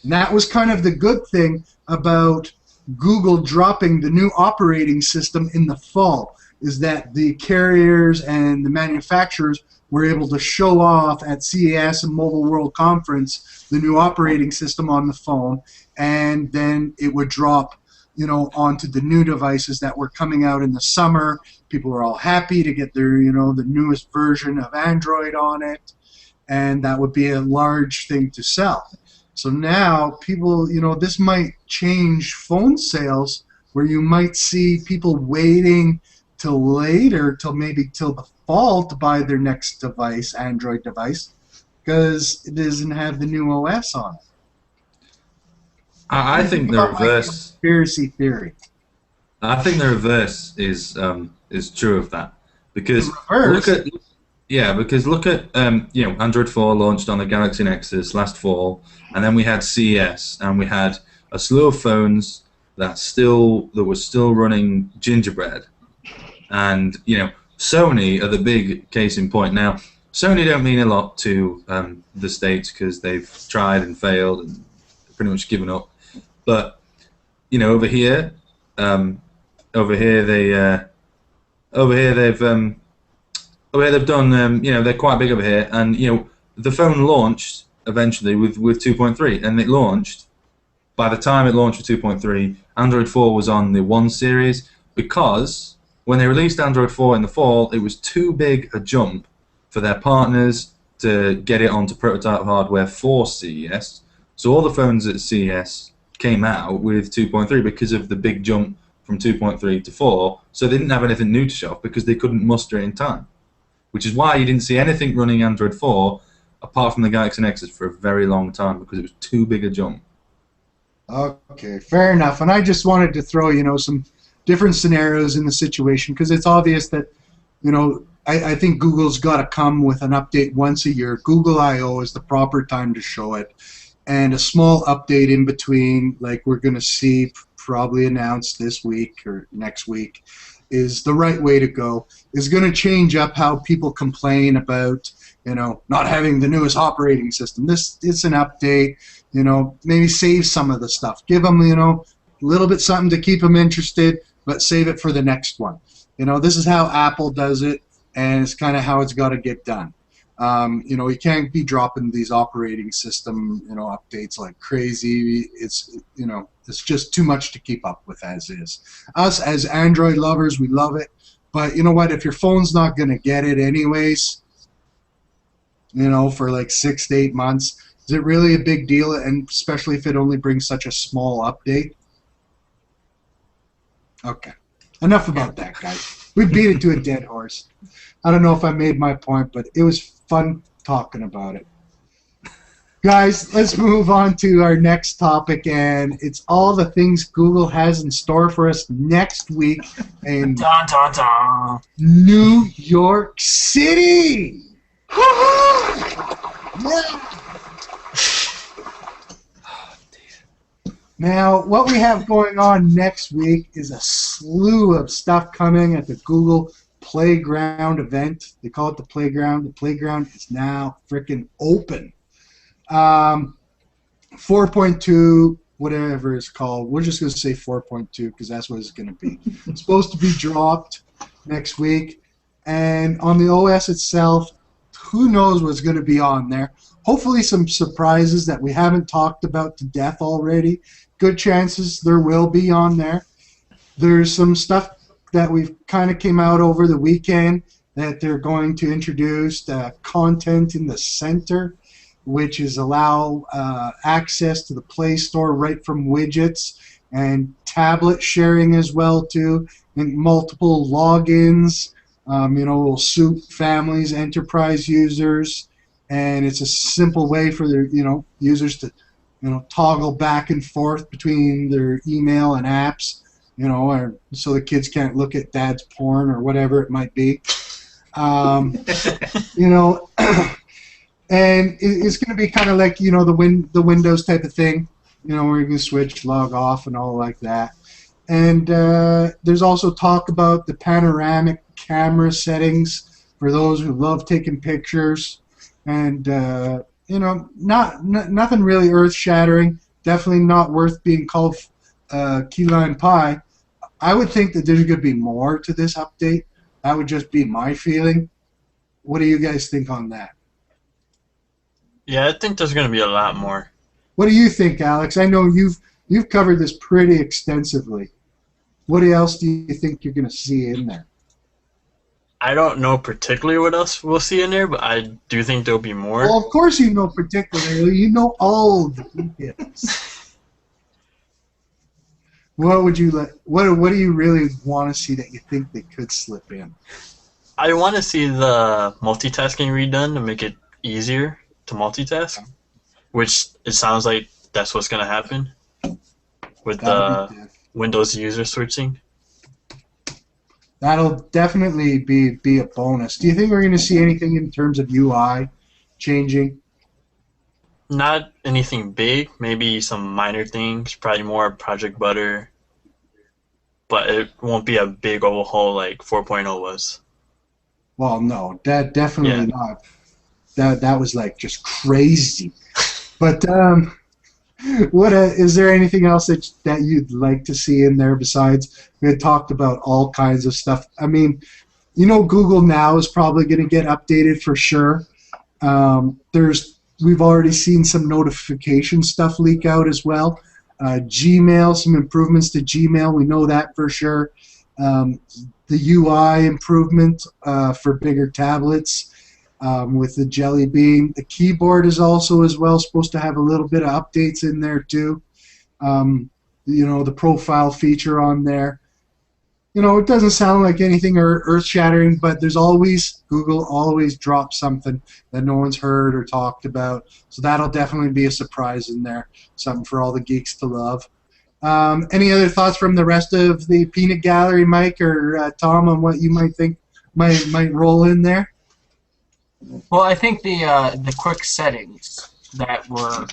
And that was kind of the good thing about Google dropping the new operating system in the fall, is that the carriers and the manufacturers were able to show off at CES and Mobile World Conference the new operating system on the phone, and then it would drop, onto the new devices that were coming out in the summer. People were all happy to get their, the newest version of Android on it, and that would be a large thing to sell. So now people, this might change phone sales where you might see people waiting till later, till the fall to buy their next device, Android device, because it doesn't have the new OS on it. I think the reverse. Conspiracy theory. I think the reverse is true of that, because look at Android 4 launched on the Galaxy Nexus last fall, and then we had CES, and we had a slew of phones that were still running Gingerbread. And Sony are the big case in point. Now, Sony don't mean a lot to the States because they've tried and failed and pretty much given up. But over here they've done. They're quite big over here, and the phone launched eventually with 2.3, and it launched. By the time it launched with 2.3, Android 4 was on the 1 series because when they released Android 4 in the fall, it was too big a jump for their partners to get it onto prototype hardware for CES. So all the phones at CES came out with 2.3 because of the big jump from 2.3 to 4. So they didn't have anything new to show off because they couldn't muster it in time. Which is why you didn't see anything running Android 4 apart from the Galaxy Nexus for a very long time, because it was too big a jump. Okay, fair enough. And I just wanted to throw, some different scenarios in the situation, because it's obvious that, I think Google's got to come with an update once a year. Google I/O is the proper time to show it, and a small update in between, like we're going to see probably announced this week or next week, is the right way to go. Is going to change up how people complain about, not having the newest operating system. It's an update. Maybe save some of the stuff. Give them, a little bit something to keep them interested, but save it for the next one. This is how Apple does it, and it's kind of how it's got to get done. You can't be dropping these operating system, updates like crazy. It's just too much to keep up with as is. Us as Android lovers, we love it, but you know what? If your phone's not going to get it anyways, for like 6 to 8 months, is it really a big deal? And especially if it only brings such a small update. Okay. Enough about that, guys. We beat it to a dead horse. I don't know if I made my point, but it was fun talking about it. Guys, let's move on to our next topic, and it's all the things Google has in store for us next week in Dun, dun, dun. New York City. Yeah. Now, what we have going on next week is a slew of stuff coming at the Google Playground event. They call it the Playground. The Playground is now freaking open. 4.2, whatever it's called. We're just going to say 4.2 because that's what it's going to be. It's supposed to be dropped next week. And on the OS itself, who knows what's going to be on there. Hopefully some surprises that we haven't talked about to death already. Good chances there will be on there. There's some stuff that we've kind of came out over the weekend that they're going to introduce content in the center, which is allow access to the Play Store right from widgets, and tablet sharing as well too, and multiple logins. Will suit families, enterprise users, and it's a simple way for their users to toggle back and forth between their email and apps, or so the kids can't look at dad's porn or whatever it might be. And it's going to be kind of like, the Windows type of thing, where you can switch, log off, and all like that. And there's also talk about the panoramic camera settings for those who love taking pictures. And, nothing really earth-shattering. Definitely not worth being called key lime pie. I would think that there's going to be more to this update. That would just be my feeling. What do you guys think on that? Yeah, I think there's going to be a lot more. What do you think, Alex? I know you've covered this pretty extensively. What else do you think you're going to see in there? I don't know particularly what else we'll see in there, but I do think there'll be more. Well, of course you know particularly. You know all the details. What would you like? What do you really want to see that you think they could slip in? I want to see the multitasking redone to make it easier to multitask, which it sounds like that's what's going to happen with the Windows user switching. That'll definitely be a bonus. Do you think we're going to see anything in terms of UI changing? Not anything big, maybe some minor things, probably more Project Butter, but it won't be a big overhaul like 4.0 was. Well, no, that definitely not. That was like just crazy. But is there anything else that you'd like to see in there besides? We had talked about all kinds of stuff. I mean, Google Now is probably going to get updated for sure. We've already seen some notification stuff leak out as well. Gmail, some improvements to Gmail, we know that for sure. The UI improvement for bigger tablets. With the Jelly Bean. The keyboard is also as well supposed to have a little bit of updates in there too. The profile feature on there. It doesn't sound like anything earth-shattering, but Google always drops something that no one's heard or talked about. So that'll definitely be a surprise in there. Something for all the geeks to love. Any other thoughts from the rest of the peanut gallery, Mike or Tom, on what you might think might roll in there? Well, I think the quick settings that were,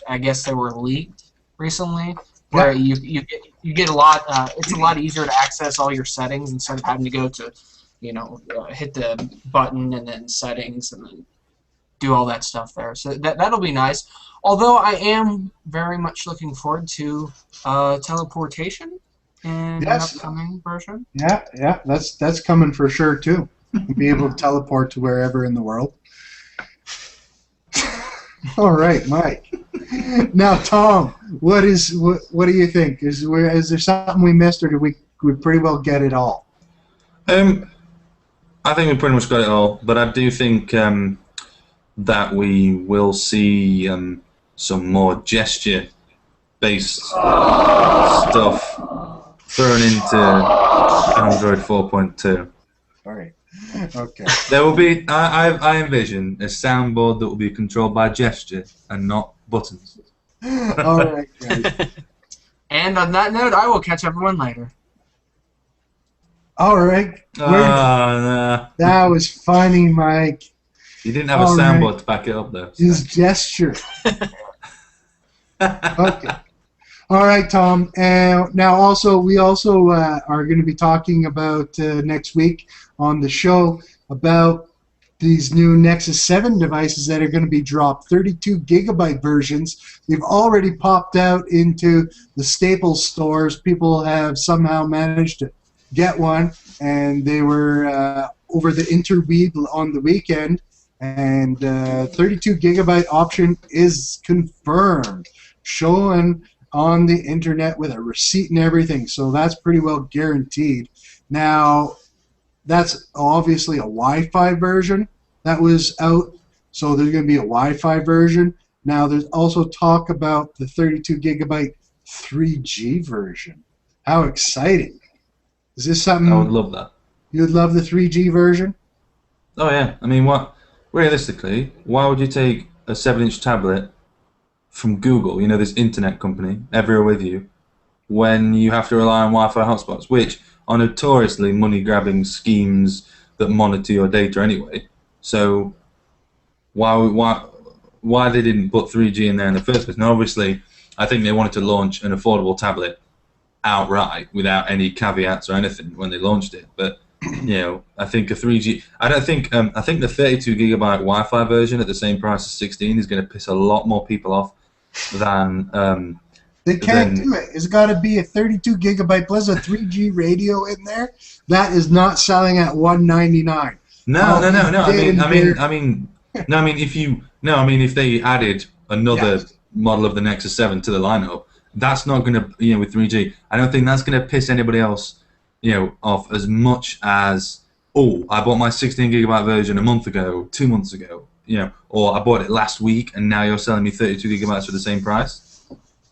I guess they were leaked recently, where you get a lot. It's a lot easier to access all your settings instead of having to go to, hit the button and then settings and then do all that stuff there. So that'll be nice. Although I am very much looking forward to teleportation in an upcoming version. Yeah, that's coming for sure too. Be able to teleport to wherever in the world. All right, Mike. Now, Tom, what do you think? Is there something we missed, or did we pretty well get it all? I think we pretty much got it all, but I do think that we will see some more gesture-based stuff thrown into Android 4.2. All right. Okay. There will be. I envision a soundboard that will be controlled by gesture and not buttons. All right, guys. And on that note, I will catch everyone later. All right. Nah. That was funny, Mike. You didn't have a All soundboard right. to back it up, though. His gesture. Okay. All right, Tom. And now, we also are going to be talking about next week on the show about these new Nexus 7 devices that are going to be dropped, 32 gigabyte versions. They've already popped out into the Staples stores. People have somehow managed to get one, and they were over the interweave on the weekend, and 32 gigabyte option is confirmed, showing on the internet with a receipt and everything, so that's pretty well guaranteed. Now, that's obviously a Wi-Fi version that was out, so there's going to be a Wi-Fi version. Now, there's also talk about the 32 gigabyte 3G version. How exciting! Is this something I would love that. you would love the 3G version? Oh yeah. I mean, realistically, why would you take a 7-inch tablet from Google, this internet company, everywhere with you, when you have to rely on Wi-Fi hotspots, which are notoriously money-grabbing schemes that monitor your data anyway? So why they didn't put 3G in there in the first place? Now, obviously, I think they wanted to launch an affordable tablet outright without any caveats or anything when they launched it. But I think a 3G. I think the 32 gigabyte Wi-Fi version at the same price as 16 is going to piss a lot more people off than. They can't do it. It's got to be a 32 gigabyte plus a 3G radio in there. That is not selling at $199. No. If they added another model of the Nexus 7 to the lineup, that's not going to, with 3G. I don't think that's going to piss anybody else, off as much as, I bought my 16 gigabyte version a month ago, 2 months ago, or I bought it last week and now you're selling me 32 gigabytes for the same price.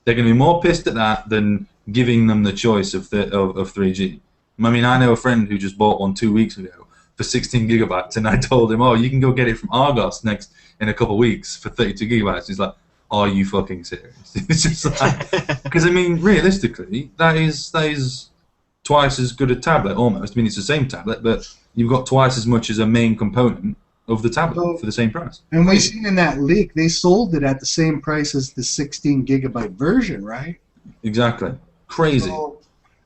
They're going to be more pissed at that than giving them the choice of 3G. I mean, I know a friend who just bought one 2 weeks ago for 16 gigabytes, and I told him, you can go get it from Argos in a couple of weeks for 32 gigabytes. He's like, are you fucking serious? It's just like, because I mean, realistically, that is twice as good a tablet almost. I mean, it's the same tablet, but you've got twice as much as a main component of the tablet for the same price. And we've seen in that leak, they sold it at the same price as the 16 gigabyte version, right? Exactly. Crazy.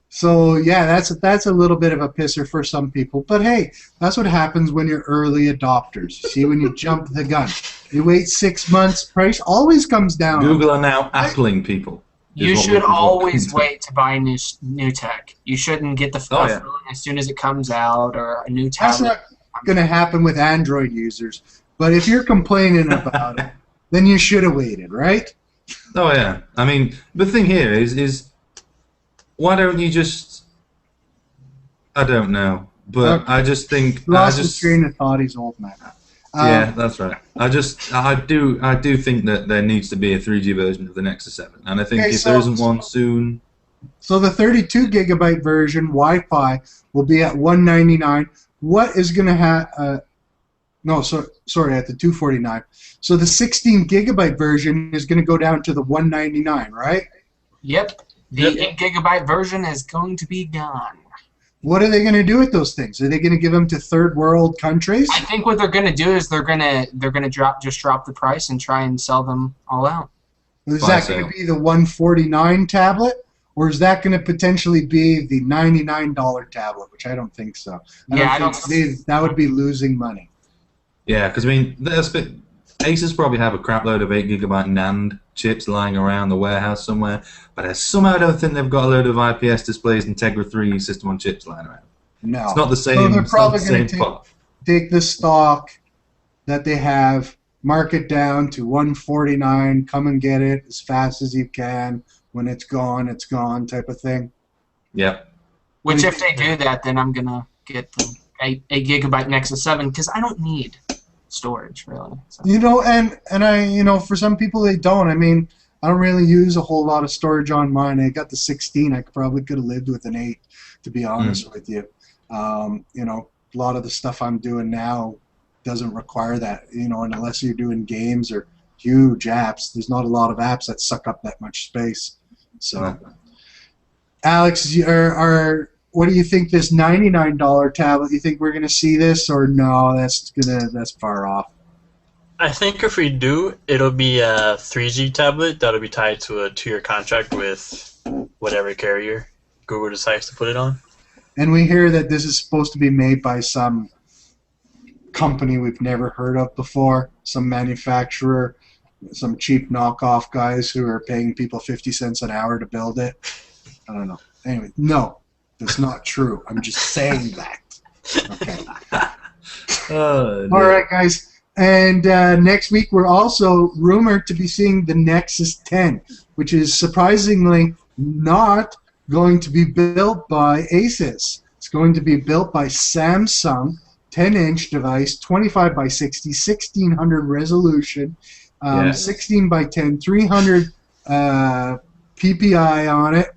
So yeah, that's a little bit of a pisser for some people. But hey, that's what happens when you're early adopters. You see, when you jump the gun. You wait 6 months, price always comes down. Google are now appling people. You should always wait to buy new tech. You shouldn't get the phone as soon as it comes out or a new tablet. That's not going to happen with Android users. But if you're complaining about it, then you should have waited, right? Oh yeah. I mean, the thing here is why don't you just? I don't know, but I just think lost the train of thought. He's old man. Yeah, that's right. I do think that there needs to be a 3G version of the Nexus 7, and I think if there isn't one soon. So the 32 gigabyte version Wi-Fi will be at $199. What is going to have? No, sorry, at the $249. So the 16 gigabyte version is going to go down to the $199, right? Yep. The 8 gigabyte version is going to be gone. What are they going to do with those things? Are they going to give them to third world countries? I think what they're going to do is they're going to drop the price and try and sell them all out. Is that going to be the $149 tablet, or is that going to potentially be the $99 tablet? Which I don't think so. I don't think that would be losing money. Yeah, because I mean, Asus probably have a crapload of 8 gigabyte NAND chips lying around the warehouse somewhere, but I somehow don't think they've got a load of IPS displays and Tegra 3 system on chips lying around. No. It's not the same. So they're probably going to take the stock that they have, mark it down to $149, come and get it as fast as you can. When it's gone type of thing. Yeah. Which if they do that, then I'm going to get the 8 gigabyte Nexus 7 because I don't need storage, really. So. And for some people they don't. I mean, I don't really use a whole lot of storage on mine. I got the 16. I probably could have lived with an 8, to be honest with you. You know, a lot of the stuff I'm doing now doesn't require that, you know, and unless you're doing games or huge apps, there's not a lot of apps that suck up that much space. So, Alex, what do you think this $99 tablet? You think we're gonna see this, or no? That's far off. I think if we do, it'll be a 3G tablet that'll be tied to a 2-year contract with whatever carrier Google decides to put it on. And we hear that this is supposed to be made by some company we've never heard of before, some manufacturer, some cheap knockoff guys who are paying people 50 cents an hour to build it. I don't know. Anyway, no, that's not true. I'm just saying that. Okay. All right, guys. And next week we're also rumored to be seeing the Nexus 10, which is surprisingly not going to be built by Asus. It's going to be built by Samsung, 10-inch device, 25 by 60, 1600 resolution, 16 by 10, 300 PPI on it.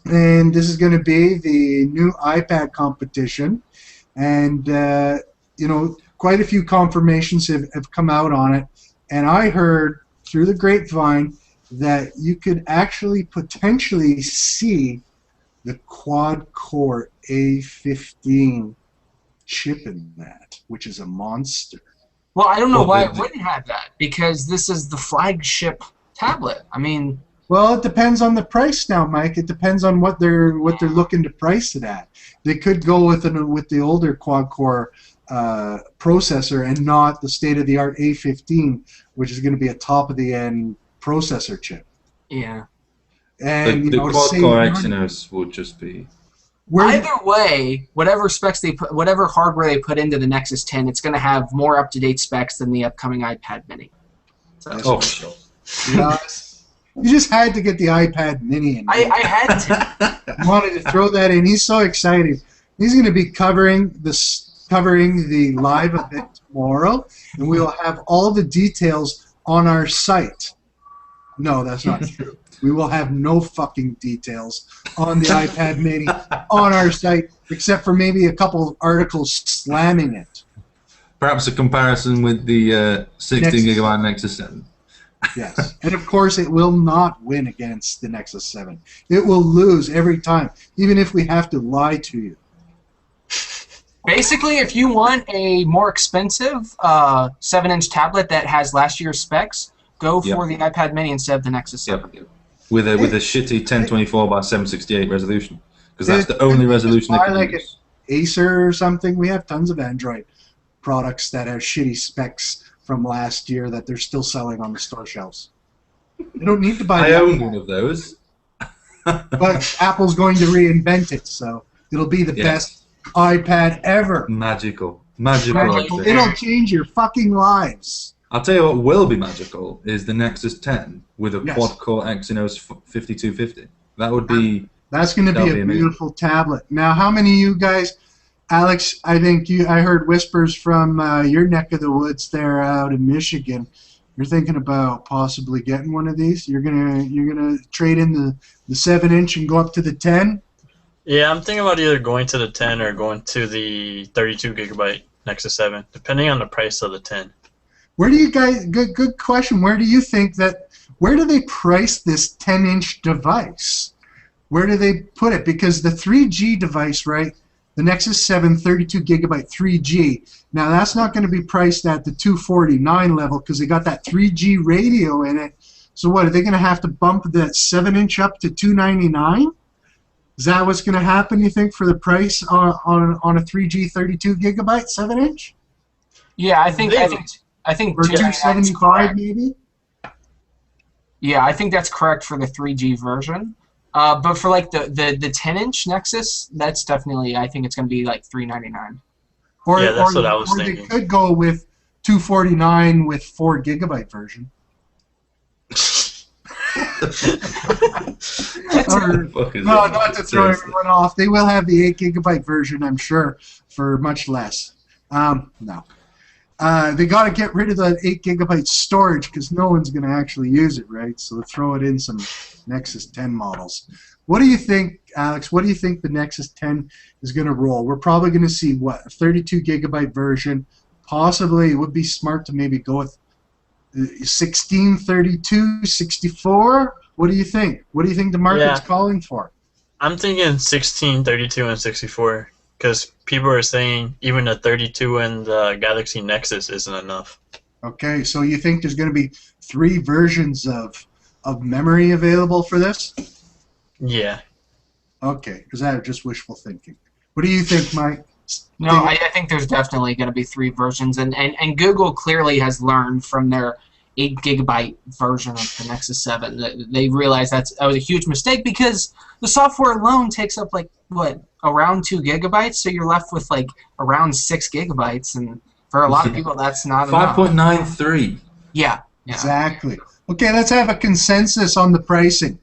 And this is going to be the new iPad competition. And, you know, quite a few confirmations have come out on it. And I heard through the grapevine that you could actually potentially see the quad-core A15 chip in that, which is a monster. Well, I don't know why it wouldn't have that, because this is the flagship tablet. I mean... Well, it depends on the price now, Mike. It depends on what they're looking to price it at. They could go with the older quad-core processor and not the state-of-the-art A15, which is going to be a top-of-the-end processor chip. Yeah. And the quad-core Exynos will just be... Either way, whatever specs they put, whatever hardware they put into the Nexus 10, it's going to have more up-to-date specs than the upcoming iPad Mini. So, sure. You just had to get the iPad Mini in. I had to. I wanted to throw that in. He's so excited. He's going to be covering the live event tomorrow, and we will have all the details on our site. No, that's not true. We will have no fucking details on the iPad Mini on our site, except for maybe a couple of articles slamming it. Perhaps a comparison with the 16GB Nexus 7. Yes, and of course it will not win against the Nexus 7. It will lose every time, even if we have to lie to you. Basically, if you want a more expensive 7-inch tablet that has last year's specs, go for the iPad Mini instead of the Nexus 7. Yep. With a shitty 1024 by 768 resolution, because that's the only resolution they can like use. Acer or something. We have tons of Android products that have shitty specs from last year that they're still selling on the store shelves. You don't need to buy. I own one of those. But Apple's going to reinvent it, so it'll be the best iPad ever. Magical. It'll change your fucking lives. I'll tell you what will be magical is the Nexus 10 with a quad-core Exynos 5250. That would be... That's going to be a beautiful tablet. Now, how many of you guys... Alex, I think I heard whispers from your neck of the woods there out in Michigan. You're thinking about possibly getting one of these? You're gonna trade in the 7-inch and go up to the 10? Yeah, I'm thinking about either going to the 10 or going to the 32GB Nexus 7, depending on the price of the 10. Where do you guys? Good question. Where do you think that? Where do they price this 10-inch device? Where do they put it? Because the 3G device, right? The Nexus 7 32GB 3G. Now that's not going to be priced at the $249 level because they got that 3G radio in it. So what are they going to have to bump that 7-inch up to $299? Is that what's going to happen? You think for the price on a 3G 32GB 7-inch? Yeah, I think or 275 maybe. Yeah, I think that's correct for the 3G version. But for like the 10-inch Nexus, that's definitely, I think it's going to be like $399. Yeah, that's what I was thinking. They could go with $249 with 4GB version. No, not to throw everyone off. They will have the 8GB version, I'm sure, for much less. No. They got to get rid of that 8 GB storage because no one's going to actually use it, right? So throw it in some Nexus 10 models. What do you think, Alex? What do you think the Nexus 10 is going to roll? We're probably going to see, what, a 32 GB version. Possibly it would be smart to maybe go with 16, 32, 64. What do you think? What do you think the market's calling for? I'm thinking 16, 32, and 64 because people are saying even a 32 and the Galaxy Nexus isn't enough. Okay, so you think there's going to be 3 versions of memory available for this? Yeah. Okay, is that just wishful thinking? What do you think, Mike? No, I think there's definitely going to be 3 versions, and Google clearly has learned from their 8 GB version of the Nexus 7. They realized that was a huge mistake because the software alone takes up like what, around 2 GB, so you're left with like around 6 GB, and for a lot of people that's not enough. 5.93. Yeah. Exactly. Okay, let's have a consensus on the pricing,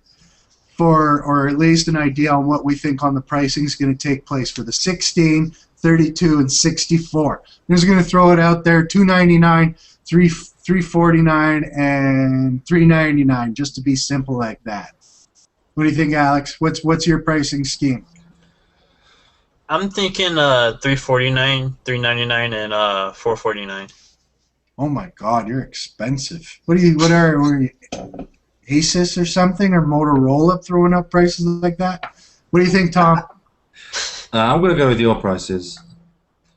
or at least an idea on what we think on the pricing is going to take place for the 16, 32, and 64. I'm just going to throw it out there: $299, $349, and $399, just to be simple like that. What do you think, Alex? What's your pricing scheme? I'm thinking $349, $399, and $449. Oh my God, you're expensive. What are you? Asus or something, or Motorola throwing up prices like that? What do you think, Tom? I'm going to go with your prices.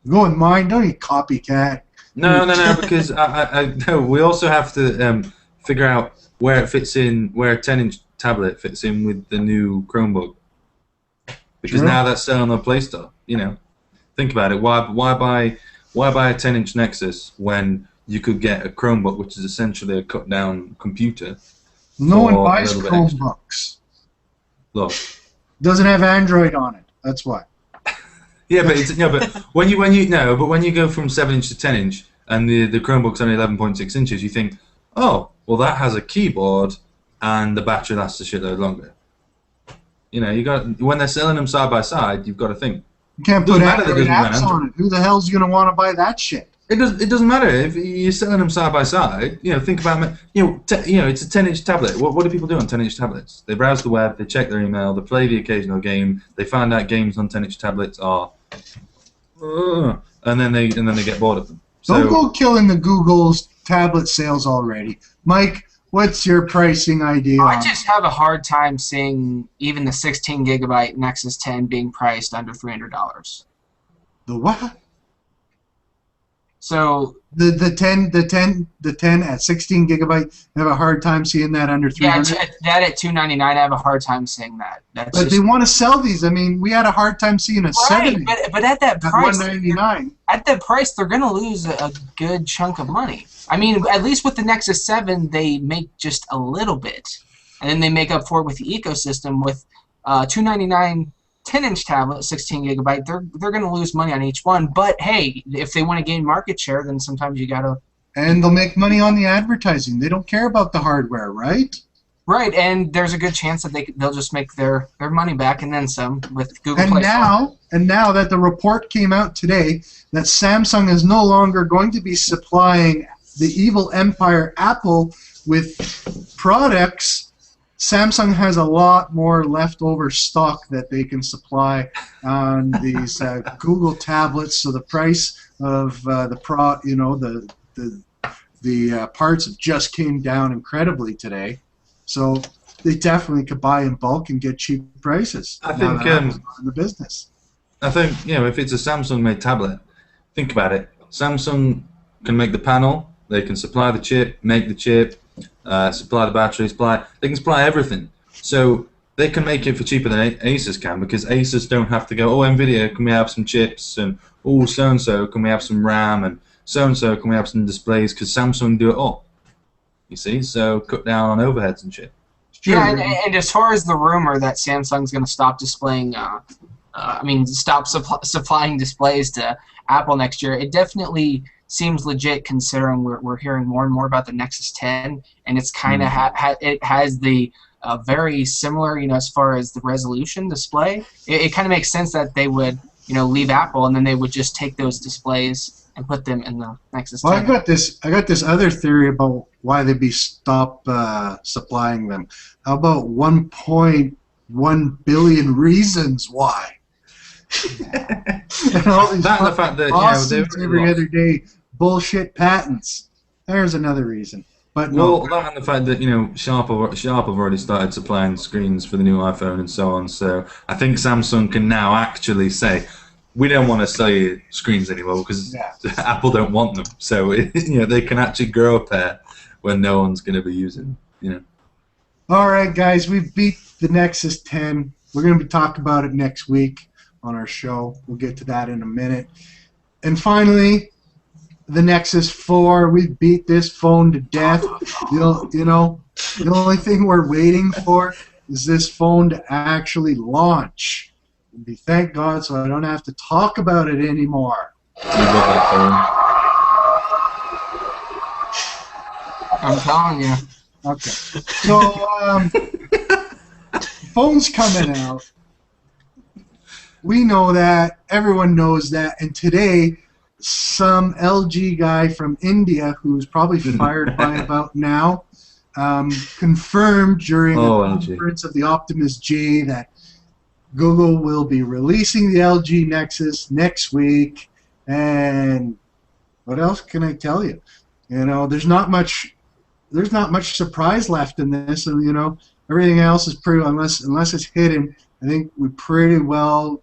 Go with mine. Don't you copycat. No, because no, we also have to figure out where it fits in, where a 10-inch tablet fits in with the new Chromebook. Because now that's selling on Play Store. You know, think about it. Why buy a 10-inch Nexus when you could get a Chromebook, which is essentially a cut-down computer? No one buys Chromebooks. Look, doesn't have Android on it. That's why. Yeah, but when you go from 7-inch to 10-inch and the Chromebook's only 11.6 inches, you think, oh, well that has a keyboard and the battery lasts a shitload longer. You know, when they're selling them side by side, you've got to think. You can't put Android apps on it. Who the hell's going to want to buy that shit? It doesn't matter if you're selling them side by side. You know, think about it's a 10-inch tablet. What do people do on 10-inch tablets? They browse the web, they check their email, they play the occasional game. They find out games on 10-inch tablets are, and then they get bored of them. Don't go killing the Google's tablet sales already, Mike. What's your pricing idea? I just have a hard time seeing even the 16 GB Nexus 10 being priced under $300. The what? So the 10 at 16 GB, I have a hard time seeing that under 300. Yeah, that at $299, I have a hard time seeing that. But they want to sell these. I mean, we had a hard time seeing a 70. But at that price, $199. At that price, they're going to lose a good chunk of money. I mean, at least with the Nexus 7, they make just a little bit, and then they make up for it with the ecosystem. With $299 10-inch tablet, 16 GB, they're going to lose money on each one. But hey, if they want to gain market share, then sometimes you got to. And they'll make money on the advertising. They don't care about the hardware, right? Right, and there's a good chance that they'll just make their money back and then some with Google Play. And now that the report came out today that Samsung is no longer going to be supplying the evil empire Apple with products, Samsung has a lot more leftover stock that they can supply on these Google tablets. So the price of the parts just came down incredibly today. So they definitely could buy in bulk and get cheap prices. I think in the business. I think if it's a Samsung-made tablet, think about it. Samsung can make the panel. They can supply the chip, make the chip, supply the battery, they can supply everything. So they can make it for cheaper than Asus can, because Asus don't have to go, oh, NVIDIA, can we have some chips? And, oh, so-and-so, can we have some RAM? And so-and-so, can we have some displays? Because Samsung do it all. You see? So cut down on overheads and shit. Yeah, and as far as the rumor that Samsung's going to stop displaying, stop supplying displays to Apple next year, it definitely seems legit, considering we're hearing more and more about the Nexus 10, and it's kind of it has the very similar, as far as the resolution display. It kind of makes sense that they would, leave Apple, and then they would just take those displays and put them in the Nexus 10. Well, I got this other theory about why they'd be stop supplying them. How about 1.1 billion reasons why? And all these That and the fact that lawsuits every other day, bullshit patents. There's another reason. But no. Well, that and the fact that Sharp have already started supplying screens for the new iPhone and so on. So I think Samsung can now actually say, we don't want to sell you screens anymore because Apple don't want them. So they can actually grow a pair when no one's going to be using. All right, guys, we beat the Nexus 10. We're going to be talking about it next week on our show. We'll get to that in a minute. And finally, the Nexus 4. We beat this phone to death. The only thing we're waiting for is this phone to actually launch. And thank God, so I don't have to talk about it anymore. I'm telling you. Okay. So, phone's coming out. We know that. Everyone knows that. And today, some LG guy from India, who's probably fired by about now, confirmed during a conference of the Optimus J that Google will be releasing the LG Nexus next week. And what else can I tell you? There's not much surprise left in this, and everything else is pretty, unless it's hidden. I think we pretty well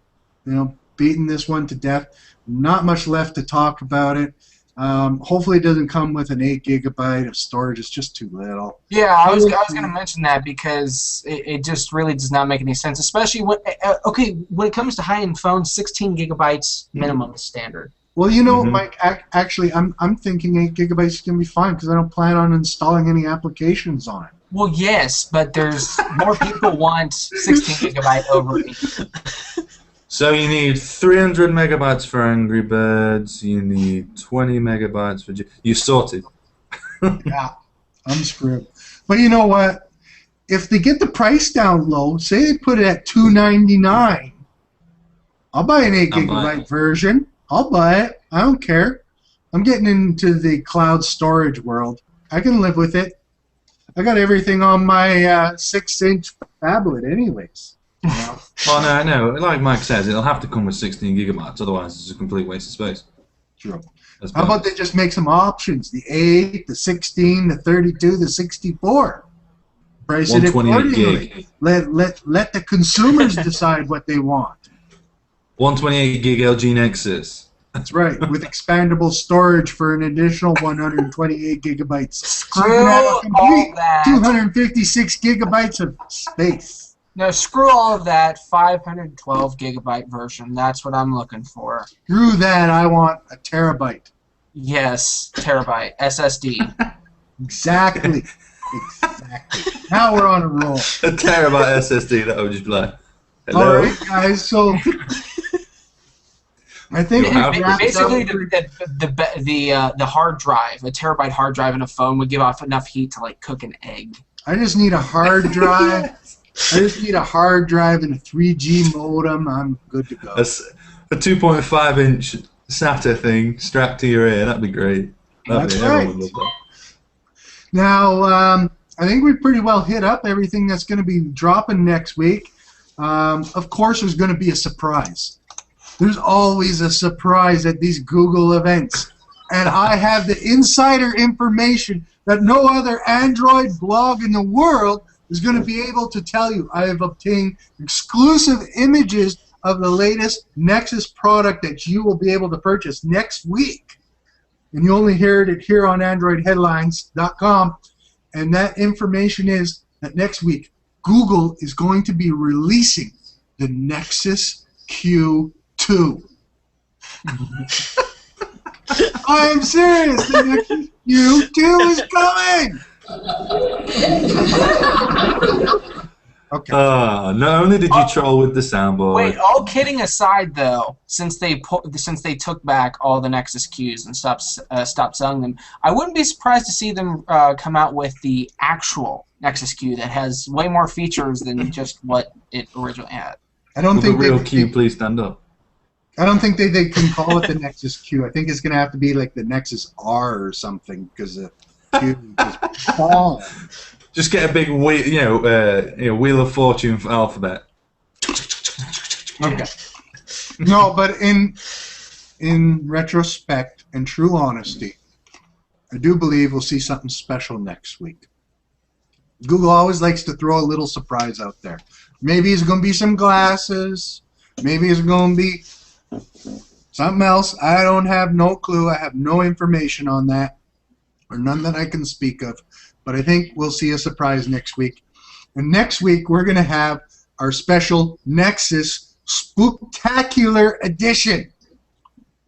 beaten this one to death. Not much left to talk about it. Hopefully it doesn't come with an 8 GB of storage. It's just too little. Yeah, I was going to mention that because it just really does not make any sense, especially when it comes to high-end phones, 16 GB minimum is standard. Well, Mike, actually, I'm thinking 8 GB is going to be fine because I don't plan on installing any applications on it. Well, yes, but there's more people want 16 GB over 8. So you need 300 megabytes for Angry Birds. You need 20 megabytes for... You sorted. Yeah, I'm screwed. But you know what? If they get the price down low, say they put it at $299, I'll buy an 8 GB version. I'll buy it. I don't care. I'm getting into the cloud storage world. I can live with it. I got everything on my 6-inch phablet anyways. Well, no, I know. Like Mike says, it'll have to come with 16 gigabytes, otherwise it's a complete waste of space. True. How about they just make some options? The 8, the 16, the 32, the 64. Price it accordingly. Gig. Let the consumers decide what they want. 128 gig LG Nexus. That's right, with expandable storage for an additional 128 gigabytes. Screw all that. 256 gigabytes of space. No, screw all of that. 512 GB version. That's what I'm looking for. Screw that. I want a terabyte. Yes, terabyte SSD. Exactly. Exactly. Now we're on a roll. A terabyte SSD that would just be like, hello? All right, guys. So I think basically the hard drive, a terabyte hard drive in a phone would give off enough heat to like cook an egg. I just need a hard drive. I just need a hard drive and a 3G modem. I'm good to go. A 2.5-inch SATA thing strapped to your ear. That'd be great. That's right. Now, I think we pretty well hit up everything that's going to be dropping next week. Of course, there's going to be a surprise. There's always a surprise at these Google events. And I have the insider information that no other Android blog in the world is going to be able to tell you. I have obtained exclusive images of the latest Nexus product that you will be able to purchase next week. And you only heard it here on AndroidHeadlines.com. And that information is that next week, Google is going to be releasing the Nexus Q2. I am serious. The Nexus Q2 is coming. Okay. Not only did you troll with the soundboard. Wait, all kidding aside, though, since they took back all the Nexus Qs and stopped selling them, I wouldn't be surprised to see them come out with the actual Nexus Q that has way more features than just what it originally had. I don't think the real Q, please stand up. I don't think they can call it the Nexus Q. I think it's going to have to be like the Nexus R or something because the Q is falling. Just get a big wheel, Wheel of Fortune for Alphabet. Okay. No, but in retrospect and true honesty, I do believe we'll see something special next week. Google always likes to throw a little surprise out there. Maybe it's going to be some glasses. Maybe it's going to be something else. I don't have no clue. I have no information on that, or none that I can speak of. But I think we'll see a surprise next week. And next week, we're going to have our special Nexus Spooktacular Edition.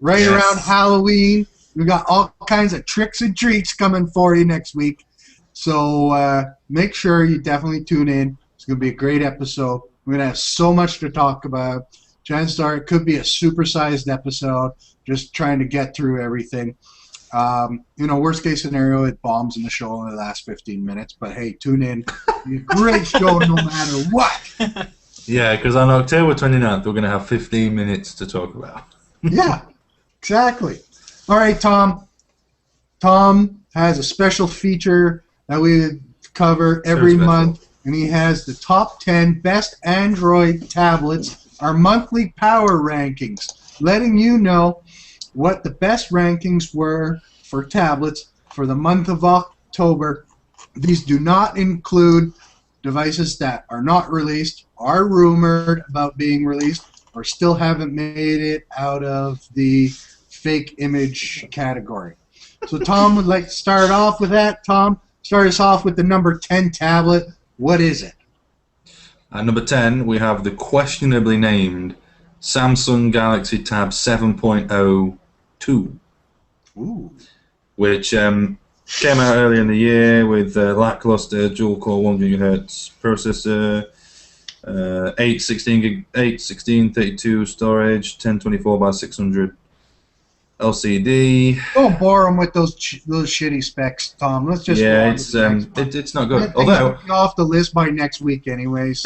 Right around Halloween. We got all kinds of tricks and treats coming for you next week. So make sure you definitely tune in. It's going to be a great episode. We're going to have so much to talk about. Chances are it could be a supersized episode, just trying to get through everything. Worst case scenario, it bombs in the show in the last 15 minutes. But hey, tune in. It'll be a great show no matter what. Yeah, because on October 29th, we're going to have 15 minutes to talk about. Yeah, exactly. All right, Tom. Tom has a special feature that we cover every month, and he has the top 10 best Android tablets, our monthly power rankings, letting you know what the best rankings were for tablets for the month of October. These do not include devices that are not released, are rumored about being released, or still haven't made it out of the fake image category. So Tom would like to start off with that. Tom, start us off with the number 10 tablet. What is it? At number 10, we have the questionably named Samsung Galaxy Tab 7.02, which came out earlier in the year with a lackluster dual-core 1 GHz processor, 81632 storage, 1024 by 600 LCD. Don't bore him with those shitty specs, Tom. Let's just it's not good. Although be off the list by next week, anyways.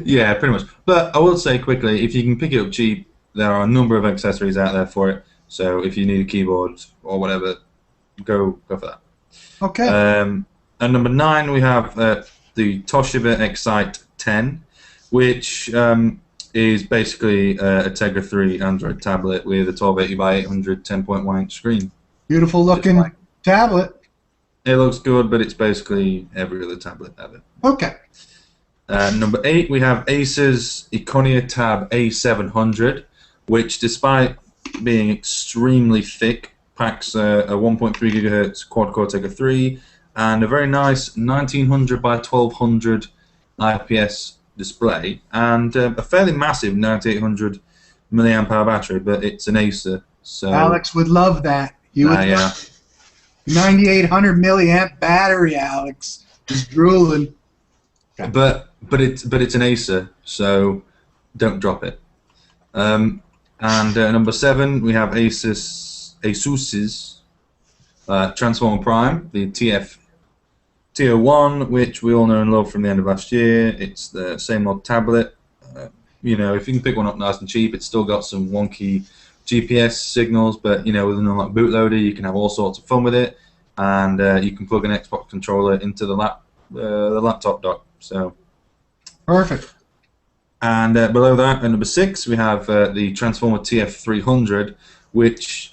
Yeah, pretty much. But I will say quickly, if you can pick it up cheap, there are a number of accessories out there for it. So if you need a keyboard or whatever, go for that. Okay. At number 9, we have the Toshiba Excite 10, which is basically a Tegra 3 Android tablet with a 1280 by 800 10.1 inch screen. Beautiful looking tablet. It looks good, but it's basically every other tablet ever. Okay. Number 8, we have Acer's Iconia Tab A700, which, despite being extremely thick, packs a 1.3 GHz quad-core Tegra 3 and a very nice 1900 by 1200 IPS display and a fairly massive 9800 milliamp hour battery, but it's an Acer. So Alex would love that. He would love 9800 milliamp battery. Alex is drooling. Okay. But it's an Acer, so don't drop it. And number 7, we have Asus's Transformer Prime, the TO1, which we all know and love from the end of last year. It's the same old tablet. If you can pick one up nice and cheap, it's still got some wonky GPS signals, but with an unlocked bootloader, you can have all sorts of fun with it, and you can plug an Xbox controller into the laptop dock. So perfect. And below that, at number 6, we have the Transformer TF300, which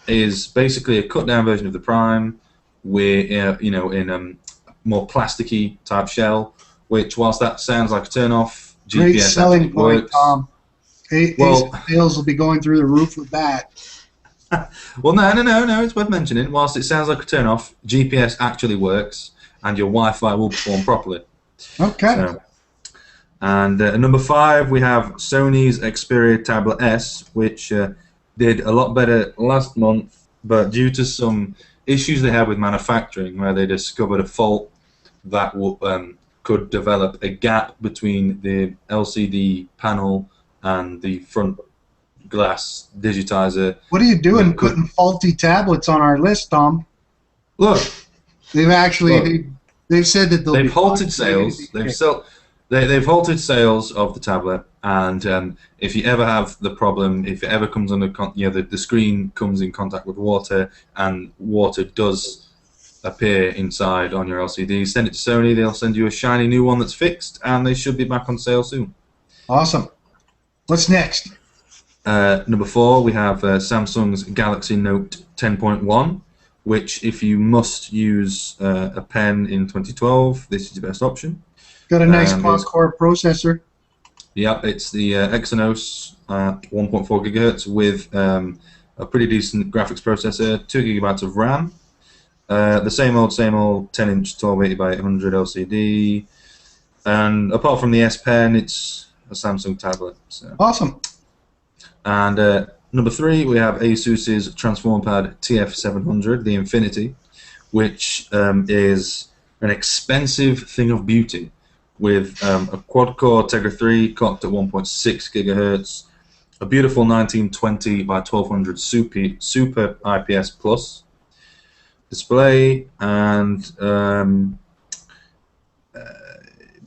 is basically a cut-down version of the Prime, with in more plasticky type shell, which, whilst that sounds like a turn-off, GPS great selling point, works. Tom. Sales will be going through the roof with that. Well, no, it's worth mentioning. Whilst it sounds like a turn-off, GPS actually works, and your Wi-Fi will perform properly. Okay. So, and at number 5, we have Sony's Xperia Tablet S, which did a lot better last month, but due to some issues they had with manufacturing, where they discovered a fault that could develop a gap between the LCD panel and the front glass digitizer. What are you doing putting faulty tablets on our list, Tom? Look, they've said that they've halted sales. They've They've halted sales of the tablet, and if you ever have the problem, if it ever comes under, the screen comes in contact with water, and water does appear inside on your LCD, send it to Sony. They'll send you a shiny new one that's fixed, and they should be back on sale soon. Awesome. What's next? Number 4, we have Samsung's Galaxy Note 10.1, which, if you must use a pen in 2012, this is the best option. Got a nice quad-core processor. Yep, it's the Exynos 1.4 GHz with a pretty decent graphics processor, 2 GB of RAM, the same old 10-inch 1280 by 800 LCD, and apart from the S Pen, it's a Samsung tablet. So. Awesome. And number 3, we have ASUS's TransformPad TF700, the Infinity, which is an expensive thing of beauty, with a quad-core Tegra 3 clocked at 1.6 GHz, a beautiful 1920 by 1200 Super IPS Plus display, and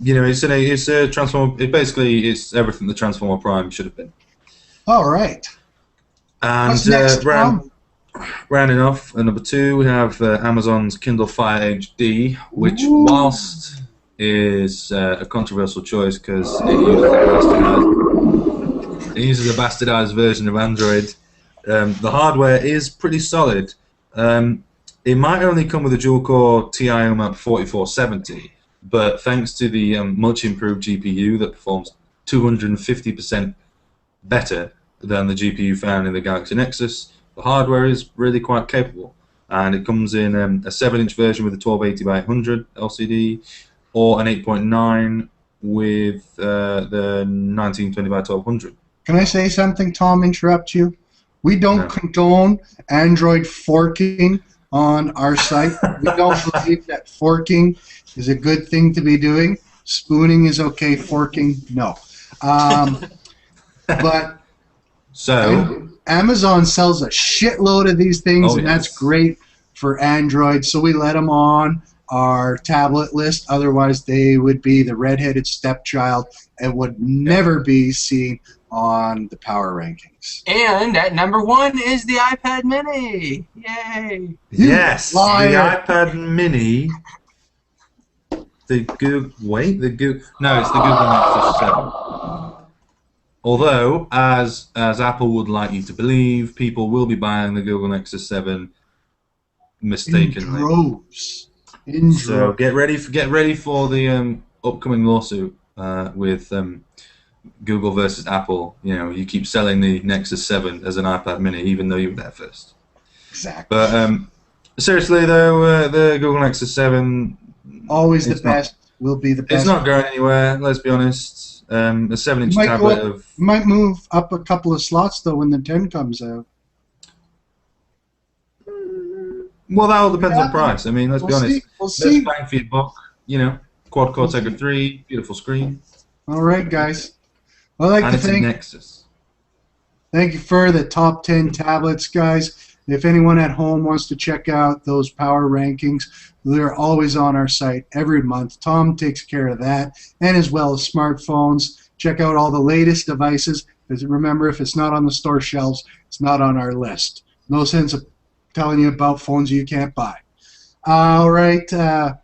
it's a transform. Basically, it's everything the Transformer Prime should have been. All right. And what's next, rounding off, number 2, we have Amazon's Kindle Fire HD, which, whilst is a controversial choice because it uses a bastardized version of Android, the hardware is pretty solid. It might only come with a dual-core TI UMAP 4470, but thanks to the much improved GPU that performs 250% better than the GPU found in the Galaxy Nexus, the hardware is really quite capable. And it comes in a 7-inch version with a 1280 by 800 LCD, or an 8.9 with the 1920 by 1200. Can I say something, Tom? Interrupt you. We don't condone Android forking on our site. We don't believe that forking is a good thing to be doing. Spooning is okay. Forking, no. But so Amazon sells a shitload of these things, and that's great for Android. So we let them on our tablet list. Otherwise, they would be the redheaded stepchild and would never be seen on the power rankings. And at number 1 is the iPad Mini. Yay! Yes, liar. The iPad Mini. The Google. Wait, the Google. No, it's the Google Nexus 7. Although, as Apple would like you to believe, people will be buying the Google Nexus 7 mistakenly. In droves. So get ready for the upcoming lawsuit with Google versus Apple. You keep selling the Nexus 7 as an iPad Mini, even though you were there first. Exactly. But seriously, though, the Google Nexus 7 always the best. Will be the best. It's not going anywhere. Let's be honest. A 7-inch tablet might move up a couple of slots though when the 10 comes out. Well, that all depends on price. I mean, let's be honest. We'll see. Best bang for your buck. Quad-core Tegra 3, beautiful screen. All right, guys. I'd like to thank Nexus. Thank you for the top 10 tablets, guys. If anyone at home wants to check out those power rankings, they're always on our site every month. Tom takes care of that, and as well as smartphones. Check out all the latest devices. Because remember, if it's not on the store shelves, it's not on our list. No sense of telling you about phones you can't buy. All right.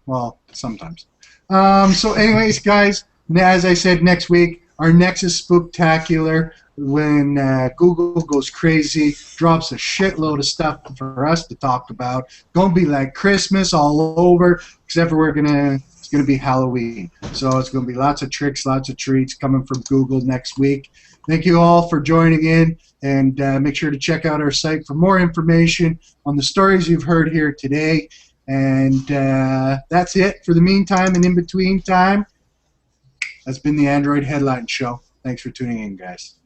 Well, sometimes. So anyways, guys, as I said, next week, our Nexus Spooktacular, when Google goes crazy, drops a shitload of stuff for us to talk about. Gonna be like Christmas all over, except for it's gonna be Halloween. So it's gonna be lots of tricks, lots of treats coming from Google next week. Thank you all for joining in, and make sure to check out our site for more information on the stories you've heard here today. And that's it for the meantime and in between time. That's been the Android Headline Show. Thanks for tuning in, guys.